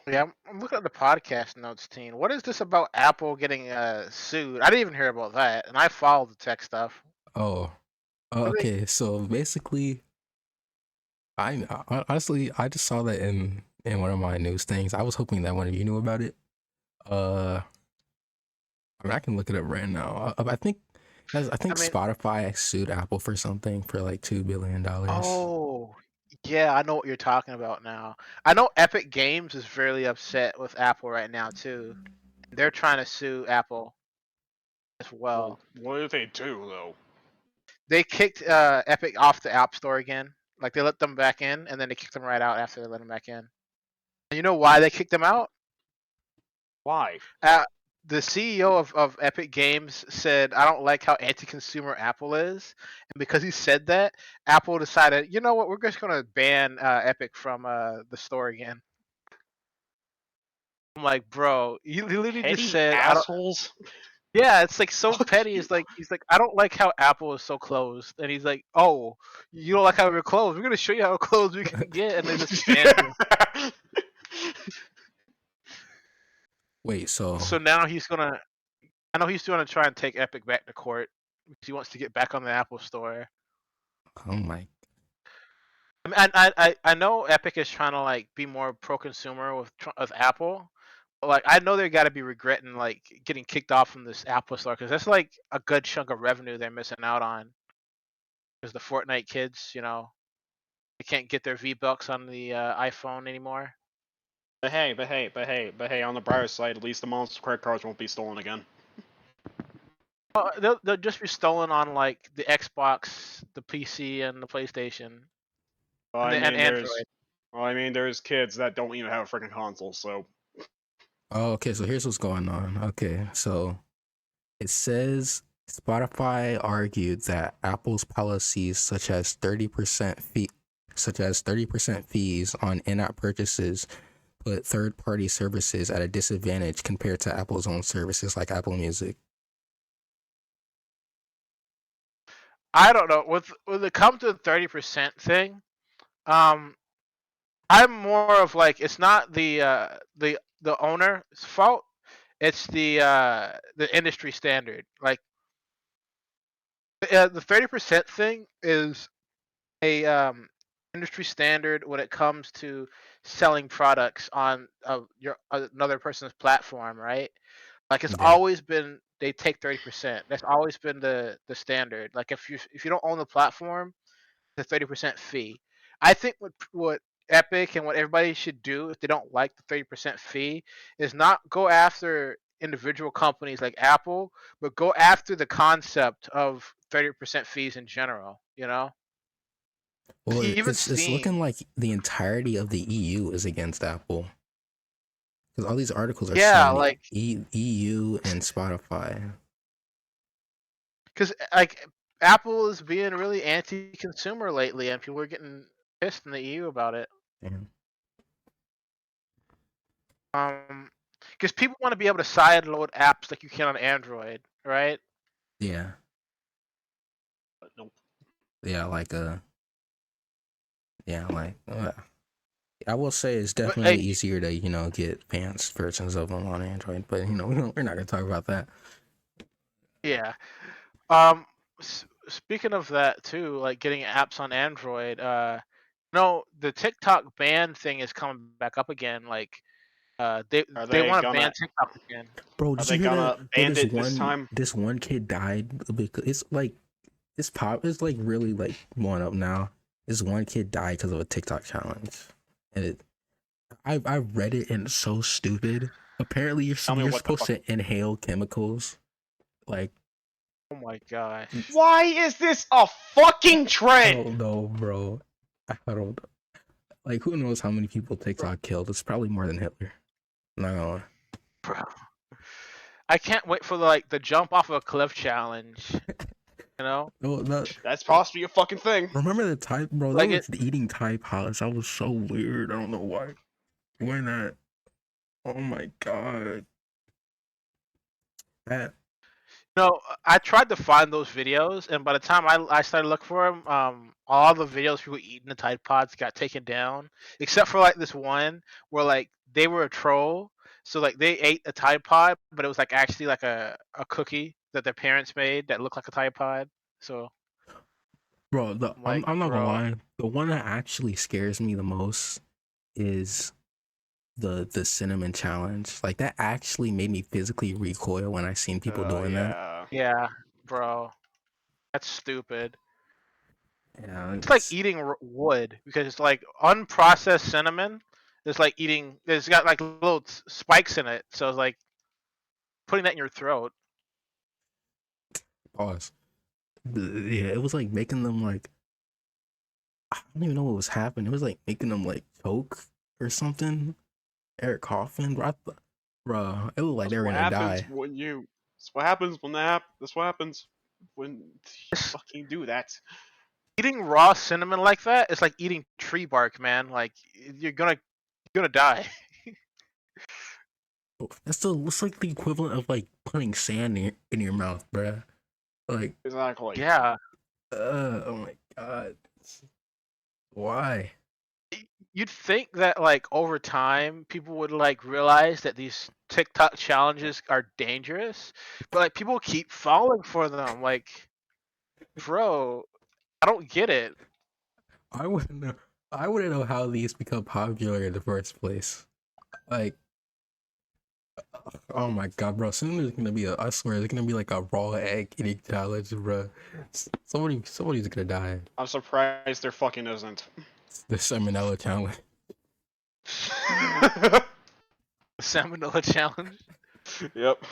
yeah, I'm looking at the podcast notes, teen. What is this about Apple getting sued? I didn't even hear about that, and I follow the tech stuff. Oh. What are they? Okay. So basically, honestly I just saw that in one of my news things. I was hoping that one of you knew about it. Uh, I mean, I can look it up right now. I I think mean, Spotify sued Apple for something for like $2 billion. oh, yeah, I know what you're talking about now. I know Epic Games is fairly upset with Apple right now too. They're trying to sue Apple as Well, well. what did they do though? They kicked Epic off the App Store again. Like they let them back in, and then they kicked them right out after they let them back in. And you know why they kicked them out? Why? Uh, the CEO of Epic Games said, "I don't like how anti-consumer Apple is," and because he said that, Apple decided, you know what, we're just gonna ban Epic from the store again. I'm like, bro, he literally just Petty said, "I don't." assholes. Yeah, it's like so Fuck petty. you. It's like he's like, "I don't like how Apple is so closed," and he's like, "Oh, you don't like how we're closed? We're gonna show you how closed we can get," and they just banned him. Wait, so So now he's gonna. I know he's gonna try and take Epic back to court because he wants to get back on the Apple Store. oh my I know Epic is trying to like be more pro consumer with Apple. But, like I know they got to be regretting like getting kicked off from this Apple Store because that's like a good chunk of revenue they're missing out on. Because the Fortnite kids, they can't get their V Bucks on the iPhone anymore. But hey, on the brighter side, at least the monster credit cards won't be stolen again. They'll just be stolen on like the Xbox, the PC, and the PlayStation, Well, and Android. I mean, there's kids that don't even have a freaking console, so. oh okay, so here's what's going on. Okay, so it says Spotify argued that Apple's policies such as 30% fees on in-app purchases put third-party services at a disadvantage compared to Apple's own services like Apple Music. I don't know. With it comes to the 30% thing, um, I'm more of like it's not the owner's fault. It's the industry standard. Like the 30% thing is a industry standard when it comes to selling products on your another person's platform, right? Like it's Yeah. always been they take 30%. That's always been the standard. Like if you don't own the platform, the 30% fee. I think what Epic and what everybody should do if they don't like the 30% fee is not go after individual companies like Apple, but go after the concept of 30% fees in general. You know, Well, even it's looking Steam. like the entirety of the EU is against Apple because all these articles are Yeah, saying the like EU and Spotify. because like Apple is being really anti-consumer lately, and people are getting pissed in the EU about it. Damn. Because people want to be able to side load apps like you can on Android, right? Yeah, But nope. yeah, I will say it's But definitely easier to get advanced versions of them on Android, but we're not gonna talk about that. yeah. Speaking of that too, like getting apps on Android, no, the TikTok ban thing is coming back up again. Like, they Are they they want to ban gonna TikTok again. Bro, are did you they hear that? gonna Bro, ban it this time? this one kid died because it's like really like blowing up now. This one kid died because of a TikTok challenge, and I read it and it's so stupid. Apparently, Tell me you're what the supposed fuck. to inhale chemicals. Like, Oh my gosh. Why is this a fucking I trend? don't know, bro. I don't like. Who knows how many people TikTok killed? It's probably more than Hitler. No, Bro. I can't wait for the jump off of a cliff challenge. You know, no, no. That's possibly a fucking thing. Remember the Tide, bro? That like was it. eating Tide Pods. That was so weird. I don't know why. Why not? Oh my god. That No, I tried to find those videos, and by the time I started looking for them, all the videos of people eating the Tide Pods got taken down, except for like this one where like they were a troll, so like they ate a Tide Pod, but it was like actually like a cookie that their parents made that looked like a Tide Pod. So bro, I'm like, I'm not gonna bro, lie. The one that actually scares me the most is the cinnamon challenge. Like that actually made me physically recoil when I seen people doing that. Yeah. yeah, bro, that's stupid. Yeah, It's like eating wood because it's like unprocessed cinnamon. It's like eating. It's got like little spikes in it, so it's like putting that in your throat. pause. Yeah, it was like making them like I don't even know what was happening. It was like making them like choke or something. Eric Coffin, bro, it looked like That's they were what gonna happens die. when you. That's what happens when that. That's what happens when you fucking do that. Eating raw cinnamon like that is like eating tree bark, man. Like you're gonna die. It's like the equivalent of like putting sand in your mouth, bruh. Like, Exactly. Yeah, oh my god, why? you'd think that like over time people would like realize that these TikTok challenges are dangerous, but like people keep falling for them. Like, bro, I don't get it. I wouldn't know. I wouldn't know how these become popular in the first place. Like, oh my god, bro. Soon there's gonna be I swear, there's gonna be like a raw egg eating challenge, bro. Somebody's gonna die. I'm surprised there fucking isn't. The salmonella challenge. Salmonella challenge. Yep.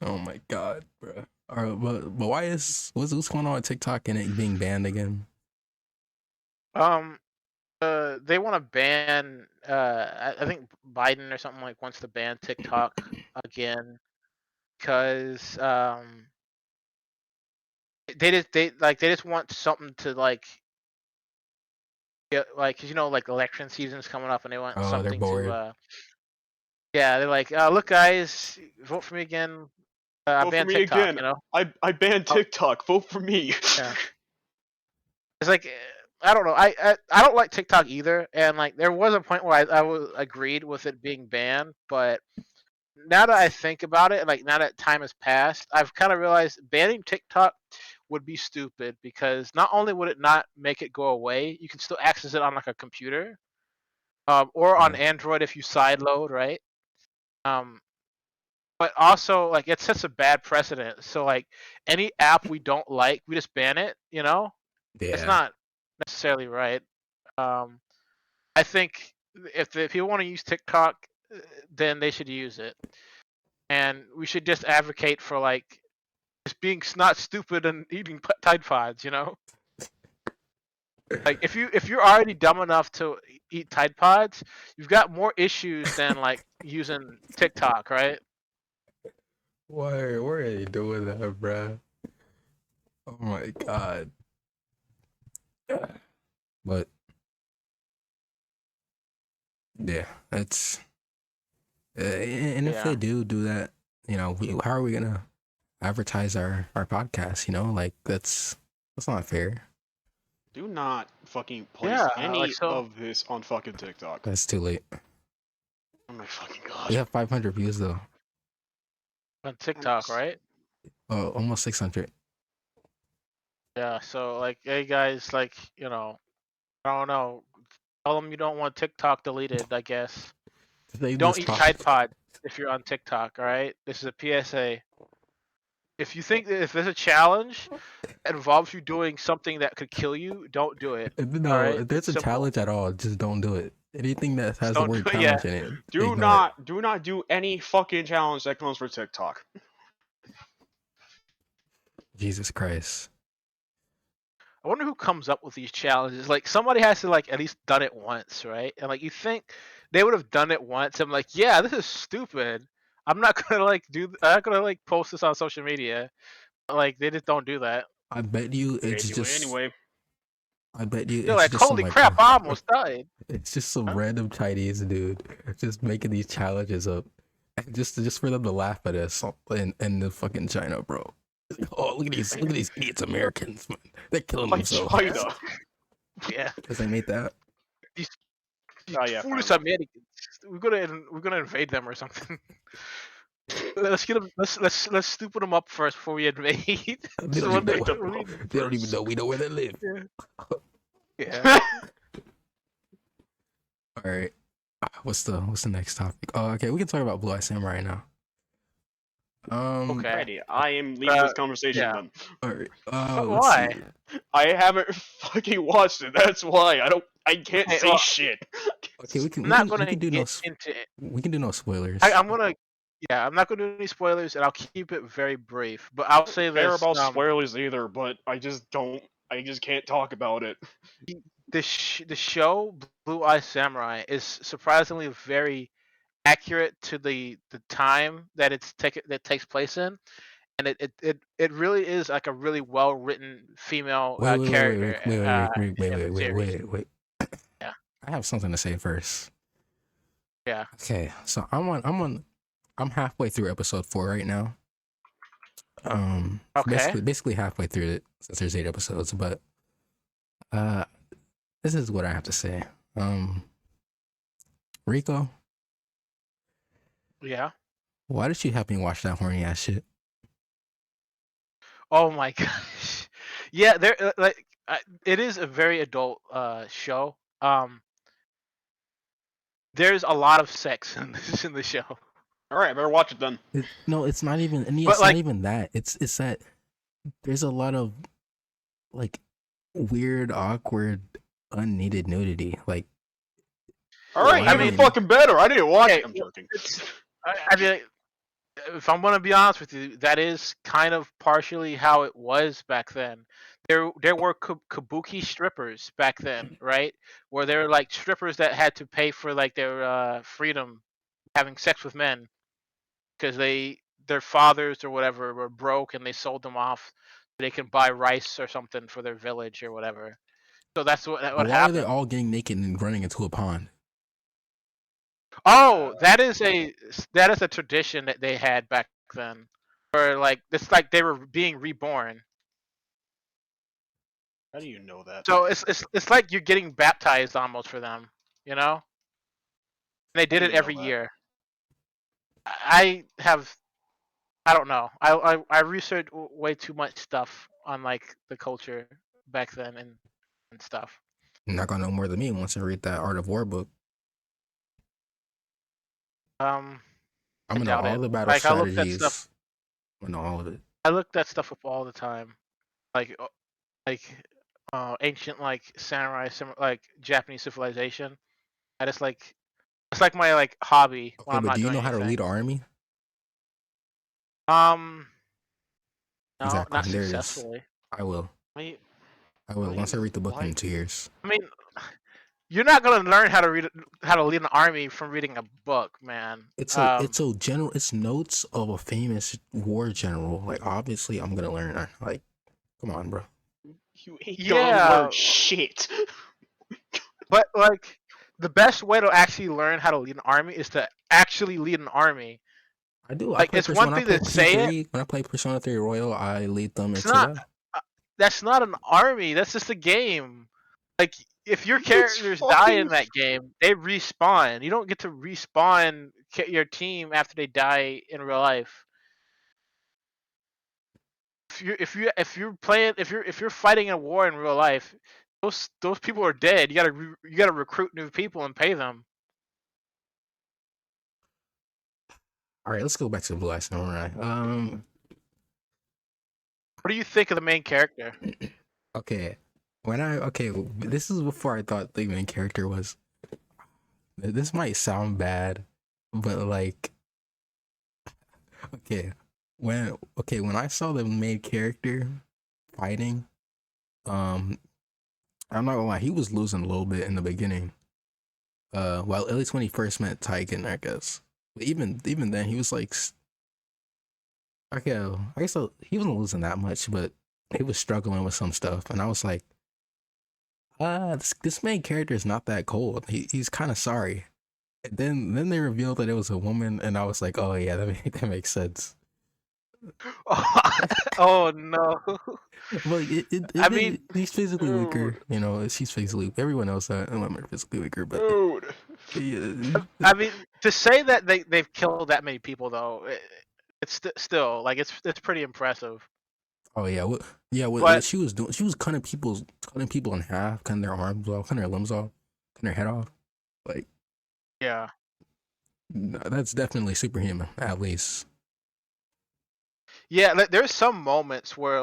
Oh my god, bro. All right, but why is what's going on with TikTok and it being banned again? Um, they want to ban. I think Biden or something like wants to ban TikTok again because they just want something to like get like 'cause, like election season's coming up and they want Oh, they're something to bored. yeah, they're like, look guys, vote for me again. I Vote for banned me TikTok, again. I banned Oh, TikTok. Vote for me. yeah. It's like I don't know. I don't like TikTok either, and like there was a point where I was agreed with it being banned, but now that I think about it, like now that time has passed, I've kind of realized banning TikTok would be stupid because not only would it not make it go away, you can still access it on like a computer, or on Right. Android if you sideload, right? Um, but also like it sets a bad precedent. So like any app we don't like, we just ban it. It's Yeah. not necessarily right. Um, I think if people want to use TikTok, then they should use it, and we should just advocate for like just being not stupid and eating Tide Pods. Like if you're already dumb enough to eat Tide Pods, you've got more issues than like using TikTok, right? Why are you doing that, bruh? Oh my god. But yeah, that's and if Yeah. they do that, how are we gonna advertise our podcast? Like that's not fair. Do not fucking place Yeah. Like any so of this on fucking TikTok. That's too late. Oh my fucking We god. have 500 views though. on And TikTok, right? Oh, almost 600. Yeah. So like, hey guys, like I don't know. Tell them you don't want TikTok deleted. I guess. Save Don't this eat topic. Tide Pod if you're on TikTok. All right. This is a PSA. If you think that if there's a challenge that involves you doing something that could kill you, don't do it. All No, right. if there's It's a simple. challenge at all, just don't do it. Anything that Just has the don't word do it. Yeah. challenge in it, do ignore it. not do any fucking challenge that comes for TikTok. Jesus Christ. I wonder who comes up with these challenges. Like somebody has to like at least done it once, right? And like you think they would have done it once. I'm like, yeah, this is stupid. I'm not gonna like I'm not gonna like post this on social media. But, like they just don't do that. I bet you They it's do it just anyway. I bet you They're it's like, just some holy like crap, I almost died. it's just some Huh? random Chinese dude just making these challenges up. And just for them to laugh at us in the fucking China, bro. Oh, look at these idiots Americans, man. They're killing Like themselves. China. Yeah, Because they made that. these Oh yeah, foolish apparently. Americans. We're gonna invade them or something. Let's get them. Let's stupid them up first before we invade. They So don't even when know they Invade what them when we, they don't even first. know we know where they live. yeah, yeah. All right. What's the next topic? Oh, okay, we can talk about Blue Eye Samurai now. Okay. Alrighty, I am leaving this conversation Yeah. then. All right. Let's Why? see. I haven't fucking watched it. That's why I can't Okay, say well, shit. Okay, we can I'm we not can gonna we can do no get into it. we can do no spoilers. I'm gonna. Yeah, I'm not gonna do any spoilers, and I'll keep it very brief. But I'll I don't say care this: about spoilers either, but I just don't. I just can't talk about it. the show Blue Eye Samurai is surprisingly very accurate to the time that that takes place in, and it really is like a really well written female Wait, wait, wait, wait, character wait, wait, wait, wait, wait, in the wait, wait, series. wait, wait. Yeah, I have something to say first. yeah. Okay, so I'm halfway through episode 4 right now. Okay. Basically halfway through it since there's 8 episodes, but uh this is what I have to say. Rico, Yeah. why did you have me watch that horny ass shit? Oh my gosh. Yeah, there like it is a very adult show. There's a lot of sex in the show. All right, I better watch it then. No, it's not even, and yeah, But it's not like even that. It's that there's a lot of like weird, awkward, unneeded nudity. Like, All right, why I even mean, even? fucking better. I didn't watch okay, it. I'm joking. it's I mean if I'm gonna be honest with you, that is kind of partially how it was back then. There were kabuki strippers back then, right? Where there were like strippers that had to pay for like their freedom having sex with men because their fathers or whatever were broke and they sold them off so they can buy rice or something for their village or whatever. So that's But what why are they happened. all getting naked and running into a pond? Oh, that is a tradition that they had back then. Or like it's like they were being reborn. How do you know that? So it's like you're getting baptized almost for them, you know? And they How did do it you know every that? year. I have I don't know. I researched way too much stuff on like the culture back then and stuff. You're not gonna know more than me once I read that Art of War book. Um, I'm I gonna know doubt all it. the battle Like I looked at stuff. strategies. I'm gonna know all of it. I looked that stuff up all the time. Like like ancient like samurai, like Japanese civilization. I just like it's like my like hobby when Okay, I'm but not do you doing know how to anything. lead an army? Um, no, Exactly. not There it is. successfully. I will. Wait, I will. Once I read the book in Like 2 years. I mean, you're not gonna learn how to lead an army from reading a book, man. It's a general. It's notes of a famous war general. Like obviously, I'm gonna learn that. Like, come on, bro. you ain't gonna Yeah, learn shit. but like the best way to actually learn how to lead an army is to actually lead an army. I do. Like it's one When I thing play to say it. P3. When I play Persona 3 Royal, I lead them It's into not. battle. uh, That's not an army. That's just a game. Like if your It's characters die fucking in that game, they respawn. You don't get to respawn your team after they die in real life. If you're playing if you're fighting a war in real life, those people are dead. You gotta recruit new people and pay them. All right, let's go back to the Blue Eye Samurai. What do you think of the main character? Okay. This is before I thought the main character was. This might sound bad, but like, okay, when I saw the main character fighting, um, I'm not gonna lie, he was losing a little bit in the beginning. Well, at least when he first met Taiken, I guess. But even then, he was like, okay, I guess he wasn't losing that much, but he was struggling with some stuff, and I was like, this main character is not that cold. He's kind of sorry. And then they revealed that it was a woman, and I was like, oh yeah, that makes sense. Oh no! Well, I mean, he's physically weaker. dude, You know, she's physically. Everyone knows that women are physically weaker, but dude. yeah. I mean to say that they've killed that many people though, it's still like it's pretty impressive. Oh yeah, yeah. What But she was doing, she was cutting people in half, cutting their arms off, cutting their limbs off, cutting their head off. Like yeah, that's definitely superhuman, at least. yeah. There's some moments where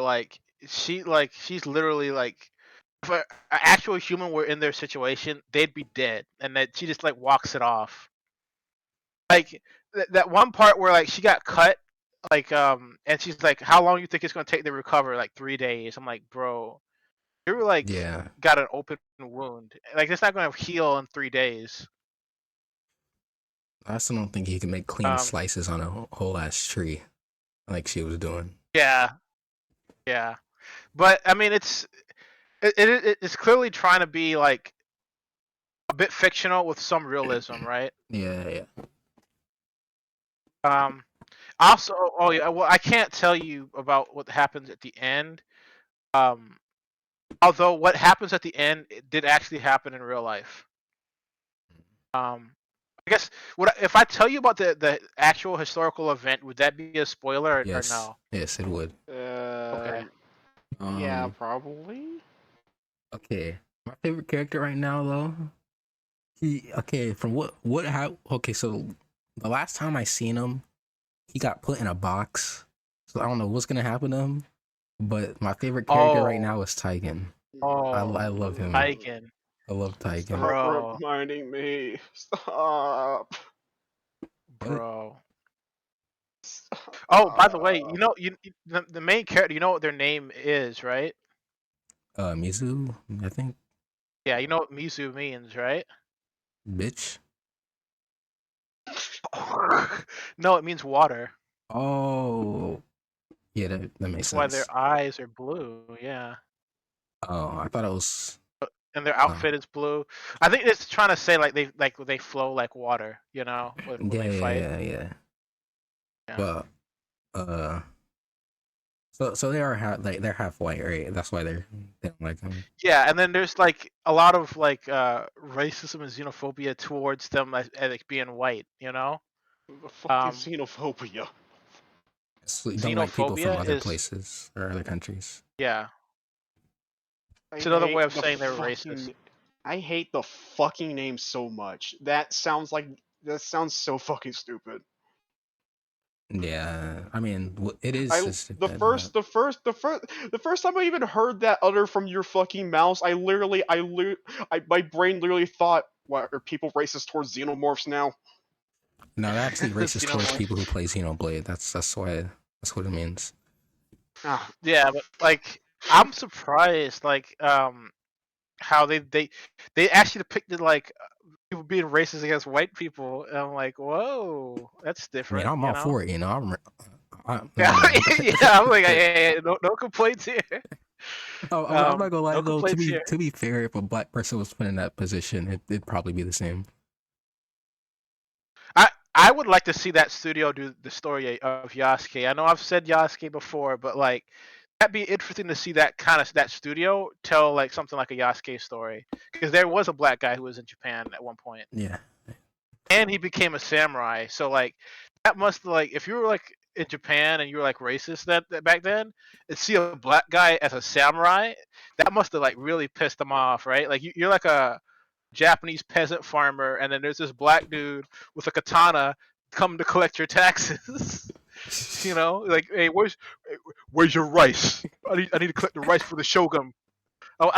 she's literally like if an actual human were in their situation, they'd be dead, and that she just like walks it off. Like that one part where like she got cut, and she's like, "How long you think it's gonna take to recover?" Like 3 days. I'm like, bro, you're like Yeah, got an open wound. Like it's not gonna heal in 3 days. I still don't think he can make clean Um, slices on a whole ass tree like she was doing. yeah, yeah. But I mean, it's clearly trying to be like a bit fictional with some realism, right? Yeah, yeah. Um, also, oh yeah, well, I can't tell you about what happens at the end. Um, although what happens at the end it did actually happen in real life. Um, I guess would if I tell you about the actual historical event, would that be a spoiler or Yes, no? yes, it would. Okay. Yeah, Um, probably. okay. My favorite character right now, though. Okay. From what how? Okay, so the last time I seen him, he got put in a box. So I don't know what's gonna happen to him. But my favorite character right Oh, now is Tigan. I oh, love him. Aiken, I love Tigan. Stop bro, reminding me. Stop. What? bro. Oh, by the way, Stop. the main character. You know what their name is, right? Mizu, I think. Yeah, you know what Mizu means, right? Bitch. No, it means water. Oh, yeah, that makes That's why their sense. eyes are blue. Yeah, Oh, I thought it was. and their Oh, outfit is blue. I think it's trying to say like they flow like water. When yeah, they yeah, fight. yeah, yeah. Yeah. But uh, so they are they're half white, right? That's why they don't like them. Yeah, and then there's like a lot of racism and xenophobia towards them as like being white. The fucking Um, xenophobia. So you don't like people from xenophobia other is places or other countries. yeah. I It's another way hate of the saying they're racist. fucking. I hate the fucking name so much. That sounds like that sounds so fucking stupid. Yeah, I mean, it is I just that. the first time I even heard that utter from your fucking mouth, my brain literally thought, what are people racist towards xenomorphs now? No, they're actually racist towards Xenomorph. people who play Xenoblade. That's why that's what it means. Ah, Yeah, but like I'm surprised how they actually depicted like people being racist against white people, and I'm like, whoa, that's I mean, different, I'm you all know? for it. Yeah, No, no. yeah. I'm like, hey, no complaints here. I'm not gonna lie No though. To complaints be here. to be fair, if a black person was put in that position, it'd probably be the same. I would like to see that studio do the story of Yasuke. I know I've said Yasuke before, but like that'd be interesting to see that studio tell like something like a Yasuke story, because there was a black guy who was in Japan at one point, Yeah, and he became a samurai. So like that must like if you were like in Japan and you were like racist that back then, and see a black guy as a samurai, that must have like really pissed them off, right? Like you're like a Japanese peasant farmer, and then there's this black dude with a katana come to collect your taxes. You know, like, hey, where's your rice? I need to collect the rice for the shogun. Oh,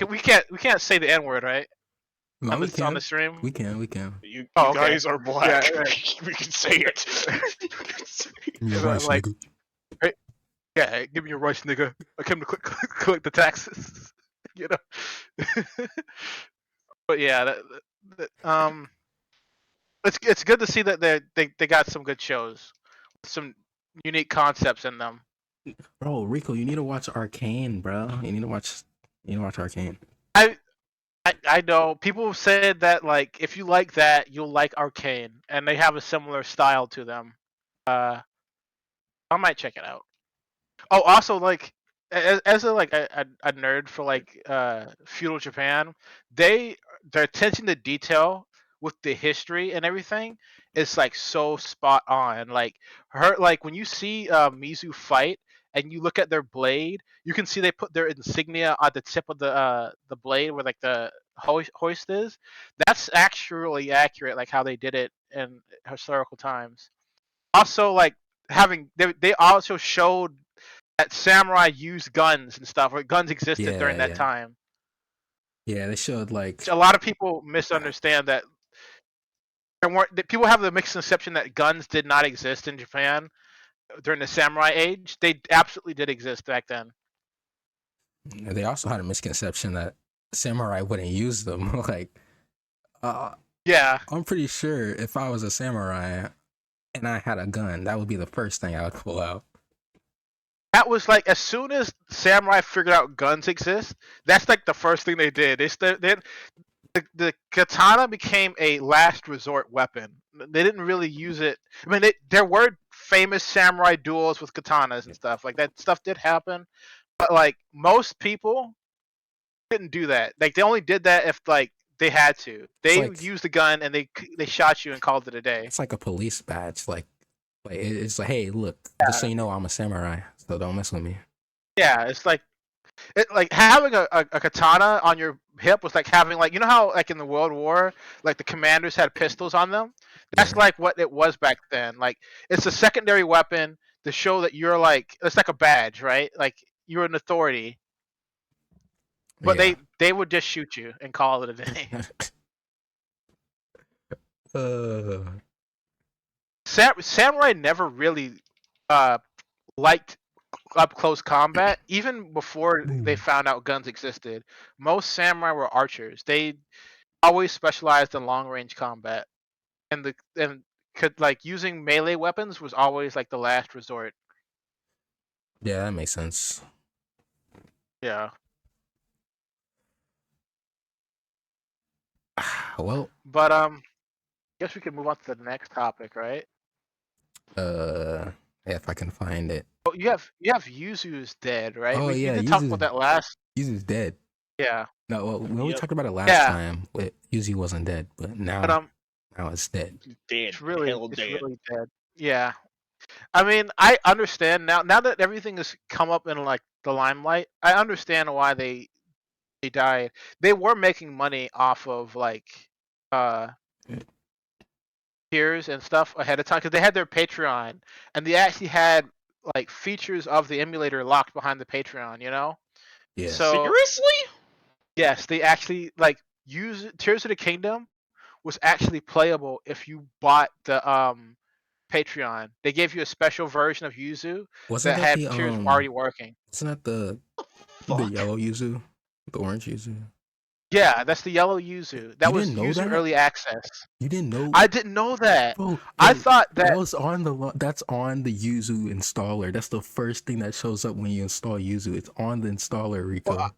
we can't say the N word, right? no, On we this on the can, stream. we can. you Oh, okay. guys are Yeah, black. right. We can say it. We can say it. Give me your I'm rice, like, nigga. hey, yeah, hey, give me your rice, nigga. I came to collect the taxes. You know. But yeah, it's good to see that they got some good shows, some unique concepts in them. Bro, Rico, you need to watch Arcane, bro. You need to watch Arcane. I I know people have said that like if you like that, you'll like Arcane, and they have a similar style to them. Uh, I might check it out. Oh, also like as a like a nerd for like feudal Japan, they their attention to detail with the history and everything is like so spot on. Like her like when you see Mizu fight and you look at their blade, you can see they put their insignia on the tip of the blade where like the hoist is. That's actually accurate, like how they did it in historical times. Also, like having they also showed that samurai used guns and stuff, or guns existed during Yeah, that yeah, time. yeah. They showed Which like a lot of people misunderstand that that people have the misconception that guns did not exist in Japan during the samurai age. They absolutely did exist back then. they also had a misconception that samurai wouldn't use them. Like, uh, Yeah, I'm pretty sure if I was a samurai and I had a gun, that would be the first thing I would pull out. that was like as soon as samurai figured out guns exist, that's like the first thing they did. The katana became a last resort weapon. They didn't really use it. I mean, there were famous samurai duels with katanas and stuff like that. Stuff did happen, but like most people didn't do that. Like they only did that if like they had to. It's They like used a gun and they shot you and called it a day. it's like a police badge. Like it's like, hey, look, just so you know, I'm a samurai, so don't mess with me. Yeah, it's like having a katana on your hip was like having like you know how like in the World War like the commanders had pistols on them. That's Yeah, like what it was back then. Like it's a secondary weapon to show that you're like it's like a badge, right? Like you're an authority. But yeah. they would just shoot you and call it a day. uh, Samurai never really uh liked up close combat, even before they Ooh. found out guns existed. Most samurai were archers. They always specialized in long range combat, and could like using melee weapons was always like the last resort. Yeah, that makes sense. Yeah, Well, but guess we can move on to the next topic, right? uh, yeah, if I can find it. Oh, you have Yuzu's dead, right? Oh We yeah, did talk about that last. Yuzu's dead. Yeah, No, well, when we Yep, talked about it last yeah, time, Yuzu wasn't dead, but but now it's dead. dead, it's hell really dead. dead. Yeah, I mean, I understand now. Now that everything has come up in like the limelight, I understand why they died. They were making money off of like uh tiers and stuff ahead of time because they had their Patreon and they actually had like features of the emulator locked behind the Patreon. You know, Yeah. so Seriously? yes, they actually like use Tears of the Kingdom was actually playable if you bought the Patreon. They gave you a special version of Yuzu Wasn't that that had the Tears already working. wasn't that the Fuck. yellow yuzu? The orange yuzu? Yeah, that's the yellow Yuzu. You That was didn't know user that? early access. You didn't know? I didn't know that. I Bro, thought that that, was on that's on the Yuzu installer. That's the first thing that shows up when you install Yuzu. It's on the installer, well, Rico.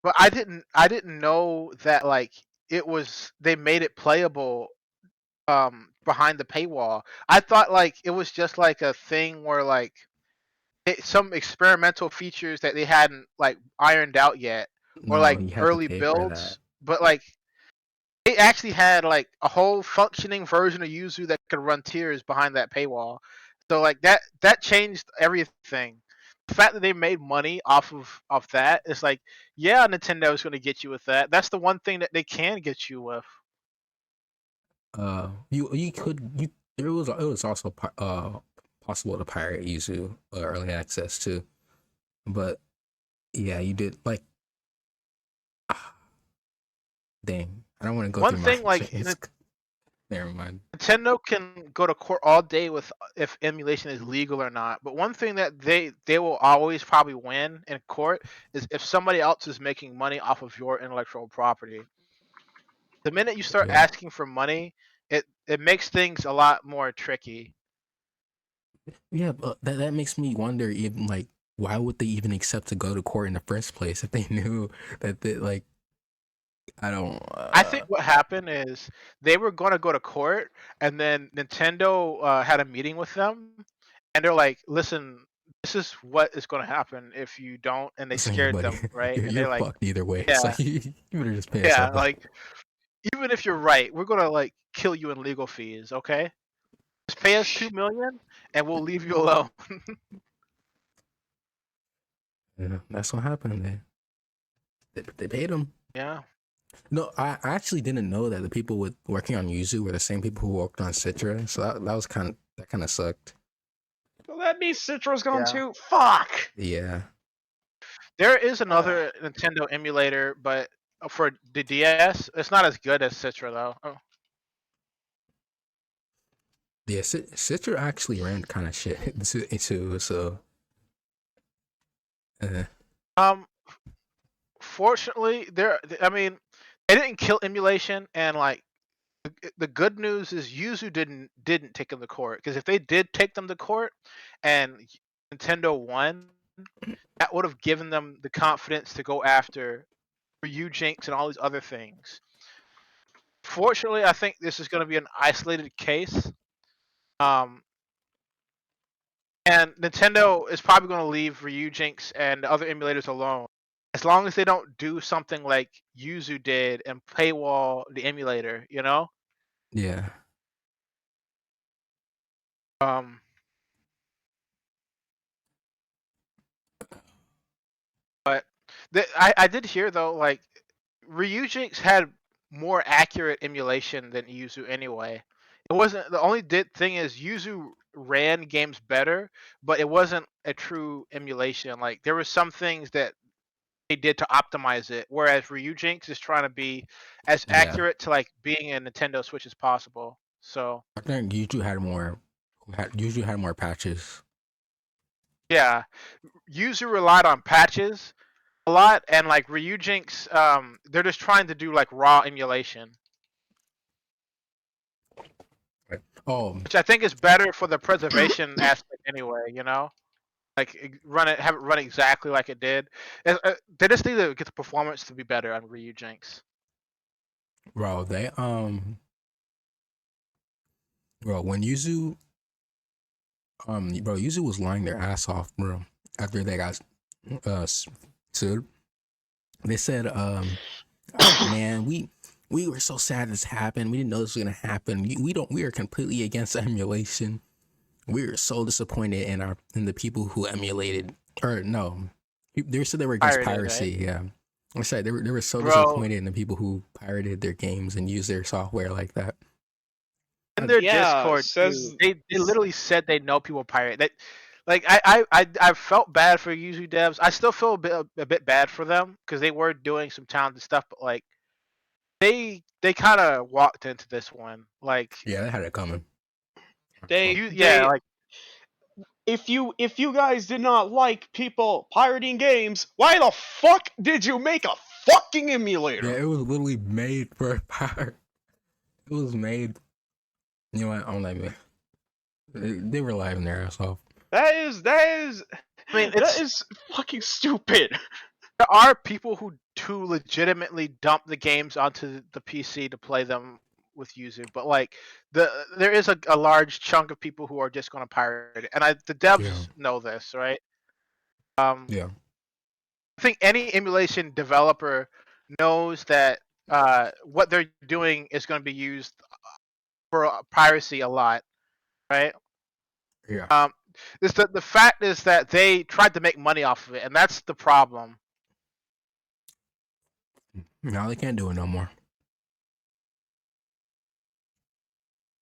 but I didn't know that like it was they made it playable behind the paywall. I thought like it was just like a thing where like some experimental features that they hadn't like ironed out yet or No, like you had to early pay for that. builds, but like they actually had like a whole functioning version of Yuzu that could run tiers behind that paywall. So like that changed everything. The fact that they made money off that is like, yeah, Nintendo's going to get you with that. That's the one thing that they can get you with. You could you it was also possible to pirate Yuzu early access too, but yeah, you did like dang. I don't want to go One through my thing like things. Never mind. Nintendo can go to court all day with if emulation is legal or not. But one thing that they will always probably win in court is if somebody else is making money off of your intellectual property. The minute you start Yeah. asking for money, it makes things a lot more tricky. Yeah, but that makes me wonder even like why would they even accept to go to court in the first place if they knew that they like I don't I think what happened is they were going to go to court, and then Nintendo had a meeting with them, and they're like, "Listen, this is what is going to happen if you don't," and they listen here, scared buddy. them, right? And You're they're like, fucked either way. It's "Yeah, like you better just pay us yeah, up. like even if you're right, we're gonna like kill you in legal fees, okay? Just pay us 2 million, and we'll leave you alone." Yeah, that's what happened. They paid him. Yeah. No, I actually didn't know that the people with working on Yuzu were the same people who worked on Citra. So that was that kind of sucked. So that means Citro's gone Yeah. too? Fuck! Yeah. There is another Nintendo emulator, but for the DS, it's not as good as Citra though. Oh. Yeah, Citra actually ran kind of shit too. So, uh, Um, Fortunately, I mean, they didn't kill emulation, and like the good news is Yuzu didn't take them to court because if they did take them to court, and Nintendo won, that would have given them the confidence to go after Ryu Jinx and all these other things. Fortunately, I think this is going to be an isolated case. Um, and Nintendo is probably going to leave Ryu Jinx and other emulators alone. As long as they don't do something like Yuzu did and paywall the emulator, you know? yeah. Um, but I did hear though, like Ryu Jinx had more accurate emulation than Yuzu anyway. It wasn't the only thing is Yuzu ran games better, but it wasn't a true emulation. Like there were some things that they did to optimize it, whereas Ryujinx is trying to be as Yeah. accurate to like being a Nintendo Switch as possible. So I think Yuzu had more patches. yeah, Yuzu relied on patches a lot, and like Ryujinx, they're just trying to do like raw emulation, Right. Oh, which I think is better for the preservation aspect anyway. You know, like have it run exactly like it did. They just need to get the performance to be better on Ryujinx. bro, bro, when Yuzu was lying their ass off, bro, after they got sued. They said, oh man, we were so sad this happened. We didn't know this was gonna happen. We are completely against emulation. we were so disappointed in the people who emulated, or no, they said they were against Pirated, piracy. right? Yeah, I said they were so Bro, disappointed in the people who pirated their games and used their software like that. in Uh, their Yeah, Discord too, they literally said they know people pirate. That, like, I felt bad for Yuzu devs. I still feel a bit bad for them because they were doing some talented stuff, but like they kind of walked into this one. Like yeah, they had it coming. they you, yeah, they like if you guys did not like people pirating games, why the fuck did you make a fucking Yeah, emulator? it was literally made for pirate. It was made. You know what? I'm like, man, they were laughing their ass off. That is I mean, that is fucking stupid. there are people who do legitimately dump the games onto the PC to play them with Yuzu, but like there is a large chunk of people who are just going to pirate it, and the Yeah, devs know this, right? Um, yeah, I think any emulation developer knows that what they're doing is going to be used for piracy a lot, right? yeah. Um, the fact is that they tried to make money off of it, and that's the problem. Now they can't do it no more.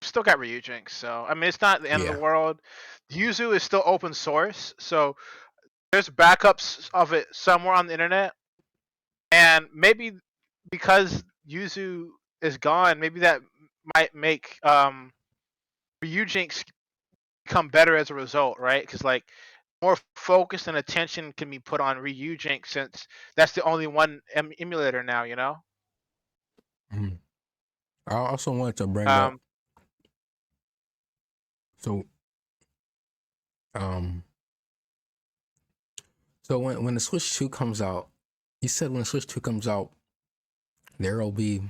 Still got Ryujinx, so I mean it's not the end of the Yeah, world. Yuzu is still open source, so there's backups of it somewhere on the internet, and maybe because Yuzu is gone, maybe that might make Ryujinx become better as a result, right? Because like more focus and attention can be put on Ryujinx since that's the only one emulator now, you know. Mhm. I also wanted to bring up. Um, So, um, so when the Switch 2 comes out, you said when the Switch 2 comes out, there'll be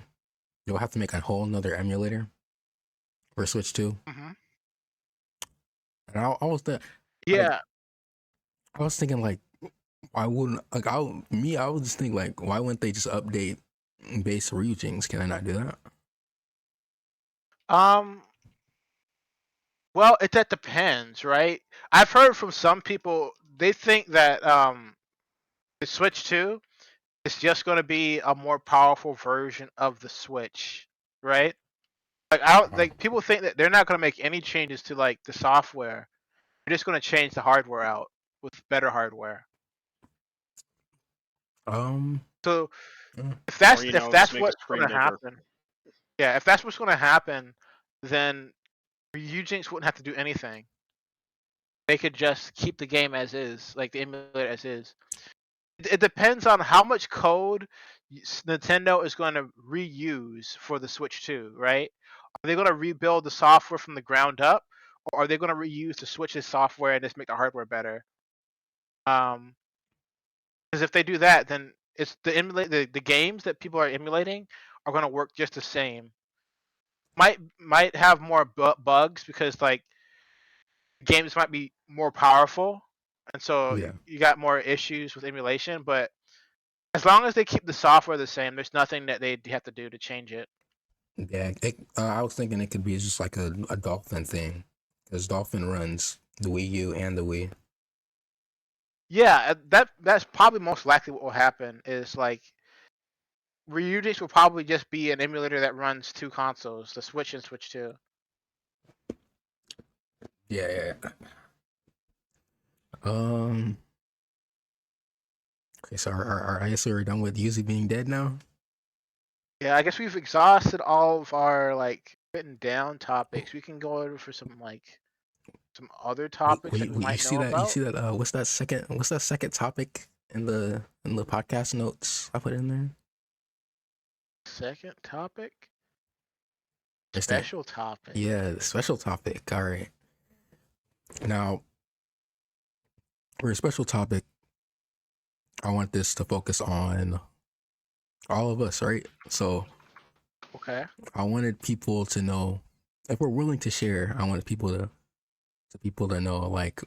you'll have to make a whole nother emulator for Switch 2. mhm. And like Yeah, I was thinking like why wouldn't like I would just think like why wouldn't they just update base regions? Can I not do that? um, well, that depends, right? I've heard from some people they think that the Switch 2 is just going to be a more powerful version of the Switch, right? Like I don't Uh-huh. like people think that they're not going to make any changes to like the software. They're just going to change the hardware out with better hardware. Um, So uh, if Or that's you if know, just that's make the what's screen going to bigger. happen, yeah, if that's what's going to happen, then Ryujinx wouldn't have to do anything. They could just keep the game as is, like the emulator as is. It depends on how much code Nintendo is going to reuse for the Switch 2, right? Are they going to rebuild the software from the ground up, or are they going to reuse the Switch's software and just make the hardware better? Because if they do that, then it's the games that people are emulating are going to work just the same. Might have more bugs because like games might be more powerful, and so yeah, you got more issues with emulation. But as long as they keep the software the same, there's nothing that they have to do to change it. yeah. I was thinking it could be just like a Dolphin thing, because Dolphin runs the Wii U and the Wii. Yeah, that's probably most likely what will happen. Is like Ryujinx will probably just be an emulator that runs two consoles, the Switch and Switch 2. Yeah, yeah. Um. Okay, so I guess we're done with Yuzu being dead now. Yeah, I guess we've exhausted all of our like written down topics. We can go over for some other topics that we You might see know that? You about. see that? What's that second topic in the podcast notes I put in there? Second topic, It's that. special topic. Yeah, the special topic. All right. Now for a special topic, I want this to focus on all of us, right? So Okay. I wanted people to know if we're willing to share. I wanted people to know like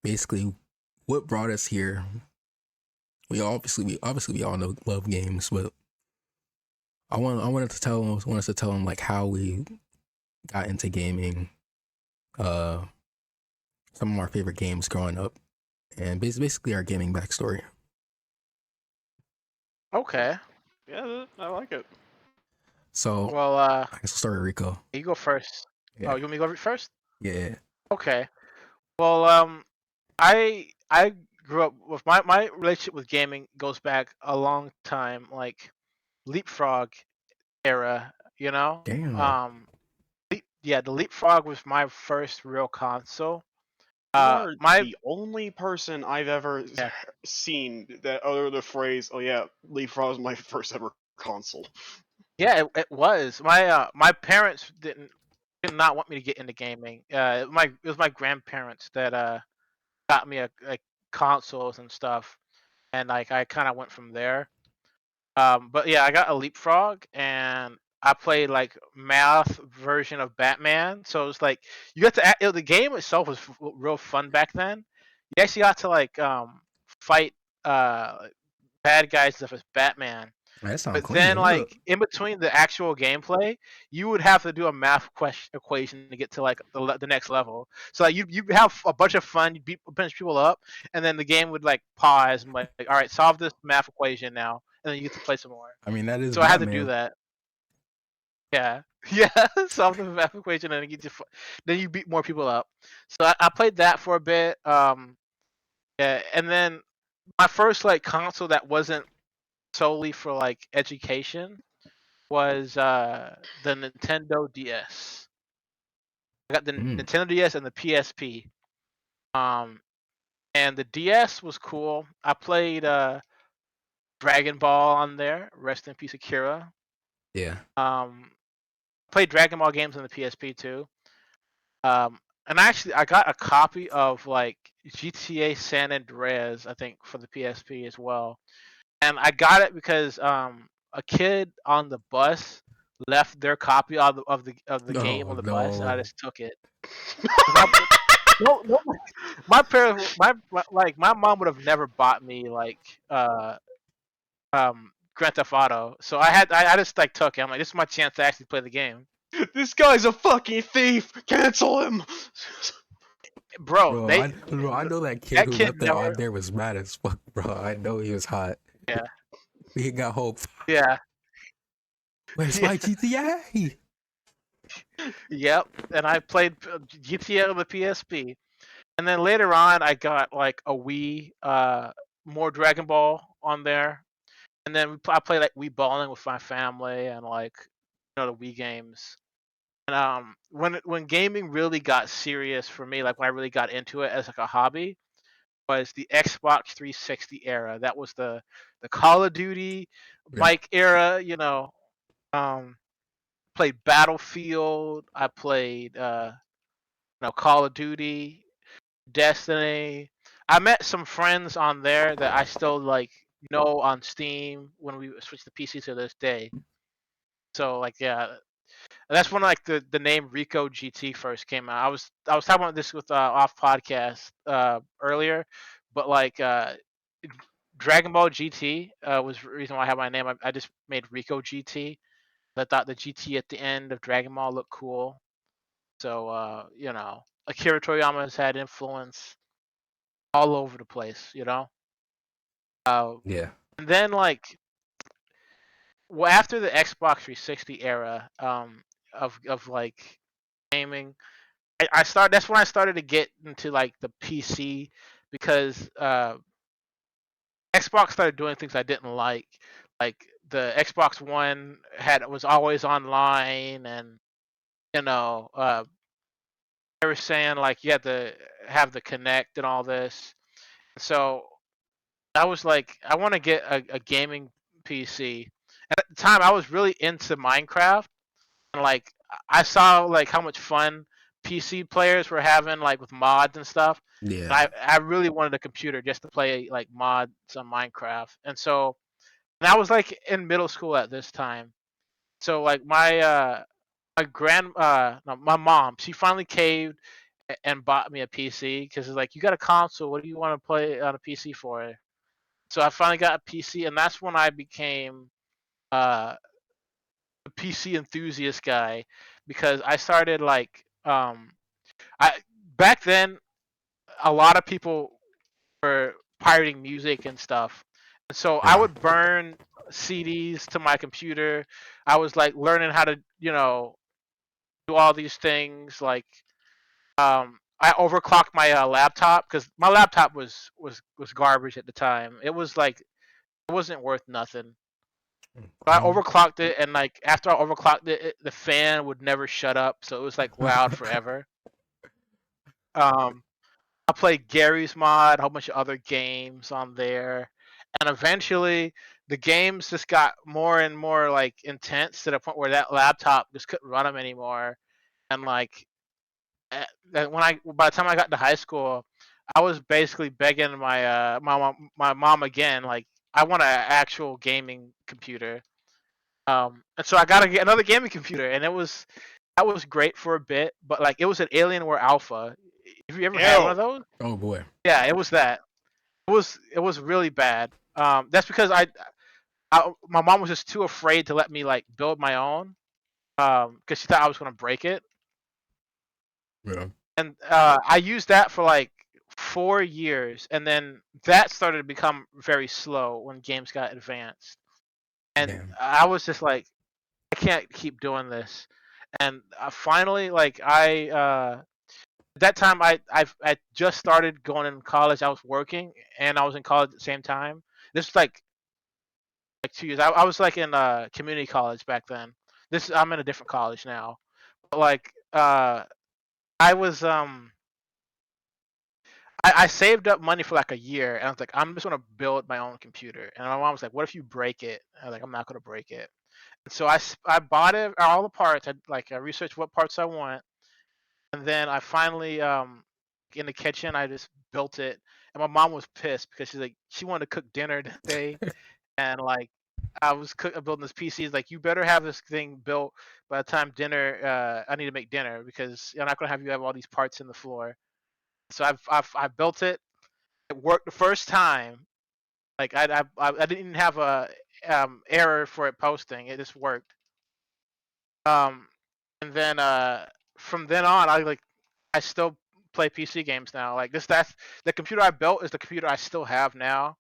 basically what brought us here. We all know love games, but I wanted to tell them like how we got into gaming, uh, some of our favorite games growing up, and basically our gaming backstory. Okay. Yeah, I like it. So Well, I guess I'll start with Rico. you go first. Oh, Yeah, you want me to go first? yeah. Okay. Well, I grew up with my relationship with gaming goes back a long time, like Leapfrog era. You know, Damn. yeah, the Leapfrog was my first real console. You are My the only person I've ever Yeah, seen that utter the phrase, "Oh yeah, Leapfrog was my first ever console." yeah, it was my parents did not want me to get into gaming. It was my grandparents that got me a consoles and stuff, and like I kind of went from there. But yeah, I got a Leapfrog, and I played like math version of Batman. So it's like you got to the game itself was real fun back then. You actually got to like fight uh bad guys stuff as Batman. That sounds But clean. then, Hold up. like in between the actual gameplay, you would have to do a math equation to get to like the next level. So like, you have a bunch of fun, you beat a bunch of people up, and then the game would like pause and like, all right, solve this math equation now, and then you get to play some more. I mean, that is So I had to do Batman. that. Yeah, yeah, solve the math equation, and then then you beat more people up. So I played that for a bit. Yeah, and then my first like console that wasn't solely for like education was the Nintendo DS. I got the Mm, Nintendo DS and the PSP. Um, and the DS was cool. I played Dragon Ball on there. Rest in peace, Akira. yeah. Um, played Dragon Ball games on the PSP too. And actually, I got a copy of like GTA San Andreas, I think, for the PSP as well. And I got it because a kid on the bus left their copy of the game Oh on the bus, and I no. just took it. 'Cause no, my parents, like my mom would have never bought me like Grand Theft Auto, so I just like took it. I'm like, this is my chance to actually play the game, This guy's a fucking thief. Cancel him. bro. Bro, I know that kid That who kid left that never, on there was mad as fuck, bro. I know he was hot. yeah, He got hope. yeah, Where's yeah, my GTA? yep. And I played GTA on the PSP. And then later on, I got like a Wii, more Dragon Ball on there. And then I played like Wii bowling with my family and like the Wii games. And when gaming really got serious for me, like when I really got into it as like a hobby, was the Xbox 360 era. That was the Call of Duty, Yeah. Mike era. Um, played Battlefield. I played Call of Duty. Destiny. I met some friends on there that I still like know on Steam when we switched to PC to this day. So like yeah, that's when like the name Rico GT first came out. I was talking about this with off podcast earlier, but like Dragon Ball GT was the reason why I have my name. I just made Rico GT. I thought the GT at the end of Dragon Ball looked cool. So Akira Tomiyama has had influence all over the place. Uh, Yeah. and then like well after the Xbox 360 era of like gaming, I start that's when I started to get into like the PC because Xbox started doing things I didn't like. Like the Xbox One was always online, and you know they were saying like you had to have the Connect and all this. So I was like, I want to get a gaming PC. At the time, I was really into Minecraft, and like I saw like how much fun PC players were having like with mods and stuff. And Yeah. I really wanted a computer just to play like mods on Minecraft. And I was like in middle school at this time. So like my mom, she finally caved and bought me a PC because it's like you got a console. What do you want to play on a PC for? So I finally got a PC, and that's when I became uh, a PC enthusiast guy because I started like I back then a lot of people were pirating music and stuff. And so I Yeah. would burn CDs to my computer. I was like learning how to, do all these things. Like, I overclocked my laptop because my laptop was garbage at the time. It was like it wasn't worth nothing. So I Okay. overclocked it, and like after I overclocked it, the fan would never shut up, so it was like loud forever. Um, I played Gary's Mod, a whole bunch of other games on there, and eventually the games just got more and more like intense to the point where that laptop just couldn't run them anymore. And like by the time I got to high school, I was basically begging my mom again, like I want an actual gaming computer. And so I got to get another gaming computer, and that was great for a bit, but like it was an Alienware Alpha. Have you ever had one Ew. of those? Oh boy. Yeah, it was that. It was really bad. That's because my mom was just too afraid to let me like build my own. Because she thought I was gonna break it, Yeah. and I used that for like 4 years, and then that started to become very slow when games got advanced, and Damn. I was just like, I can't keep doing this. And finally, like at that time I just started going in college. I was working and I was in college at the same time. This was like 2 years. I was like in community college back then. This I'm in a different college now. But like I was I saved up money for like a year, and I was like, I'm just gonna build my own computer. And my mom was like, what if you break it? I was like, I'm not gonna break it. And so I bought it all the parts. I researched what parts I want, and then I finally in the kitchen I just built it. And my mom was pissed because she wanted to cook dinner that day, and like building this PC. Is like, you better have this thing built by the time dinner. I need to make dinner because I'm not gonna have you have all these parts in the floor. So I built it. It worked the first time. Like I didn't have a error for it posting. It just worked. Um, and then from then on, I still play PC games now. Like that's the computer I built is the computer I still have now.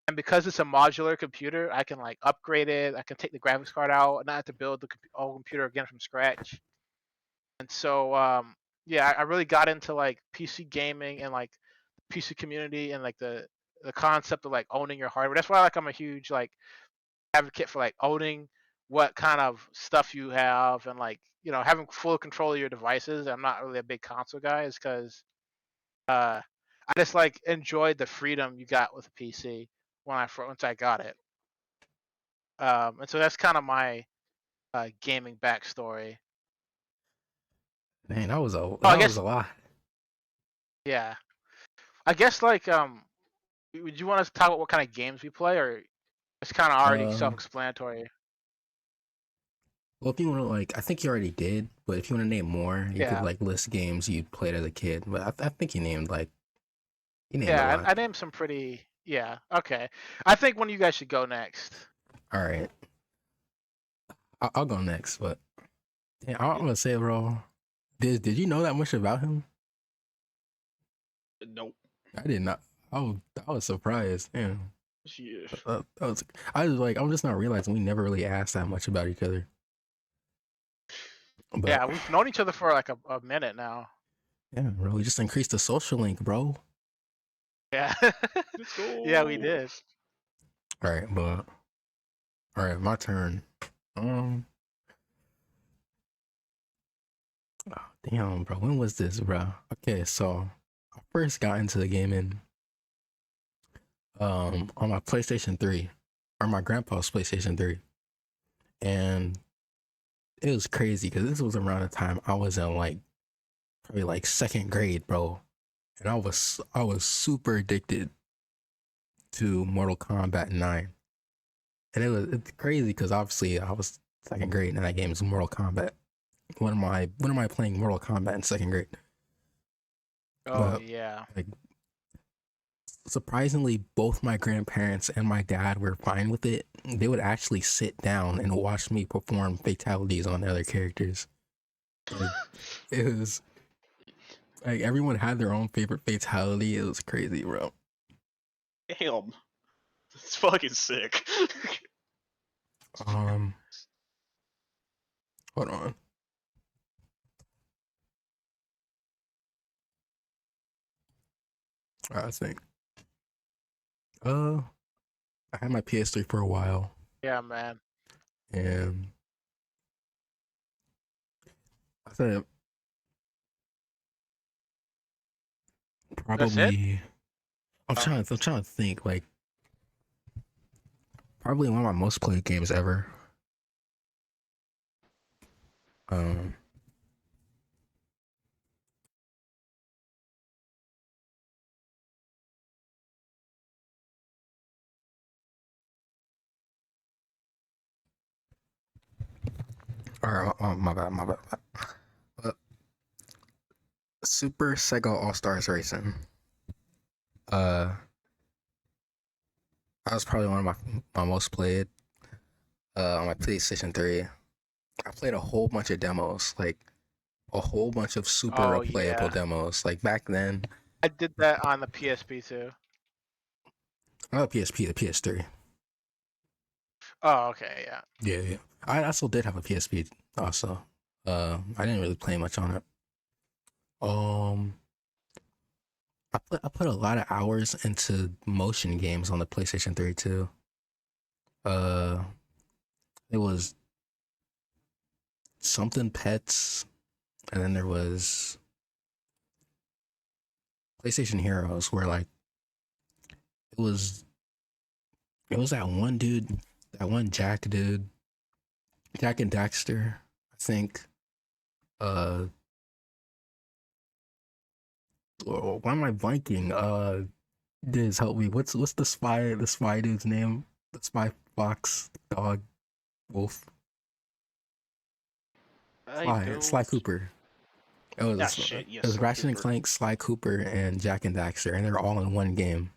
And because it's a modular computer, I can like upgrade it. I can take the graphics card out and not have to build the whole computer again from scratch. And so yeah, I really got into like PC gaming and like the PC community and like the concept of like owning your hardware. That's why like I'm a huge like advocate for like owning what kind of stuff you have and like having full control of your devices. I'm not really a big console guy, is because I just like enjoyed the freedom you got with a PC once I got it. And so that's kind of my gaming backstory. Man, that was a Oh, I that was guess a lot. yeah. I guess like would you want us to talk about what kind of games we play, or it's kind of already Uh, self-explanatory? well, if you want to I think you already did, but if you want to name more, you could Yeah, like list games you played as a kid. But I think you named a yeah. lot. I named some pretty. Yeah. Okay. I think one of you guys should go next. All right, I'll go next. But yeah, I'm gonna say, bro, did you know that much about him? Nope. I did not. I was surprised. Yeah, Yeah. I was like, I'm just not realizing we never really asked that much about each other. But Yeah, we've known each other for like a minute now. yeah, bro, we just increased the social link, bro. Yeah. Let's Yeah, we go. did. All right, but all right, my turn. Um, oh, damn, bro, when was this, bro? Okay, so I first got into the gaming on my PlayStation 3 or my grandpa's PlayStation 3, and it was crazy because this was around the time I was in like probably like second grade, bro, and I was super addicted to Mortal Kombat 9. And it's crazy because obviously I was second grade and that game is Mortal Kombat. When am I playing Mortal Kombat in second grade? Oh But yeah. like surprisingly, both my grandparents and my dad were fine with it. They would actually sit down and watch me perform fatalities on the other characters. Like it was Like everyone had their own favorite fatality. It was crazy, bro. Damn, it's fucking sick. Um, hold on. I think. Uh, I had my PS3 for a while, Yeah, man. and I said That's it. probably. Oh, I'm trying to think. Like probably one of my most played games ever. Um, or my bad, my bad. Uh, Super Sega All Stars Racing. Uh, that was probably one of my most played. On my PlayStation 3. I played a whole bunch of demos, like a whole bunch of super oh replayable yeah. demos. Like back then, I did that on the PSP too. not the PSP, the PS3. Oh, okay, yeah. Yeah, yeah. I still did have a PSP also. I didn't really play much on it. Um, I put a lot of hours into motion games on the PlayStation 3 too. Uh, it was something pets, and then there was PlayStation Heroes, where like it was it was that one dude, that one Jack dude, Jack and Daxter, I think. Uh, why am I blanking? Diz, help me. What's the spy dude's name? The spy fox dog wolf. I Sly don't. Cooper. Yeah, shit. It Yes, was Sly Ratchet and Cooper. Clank, Sly Cooper, and Jack and Daxter, and they're all in one game.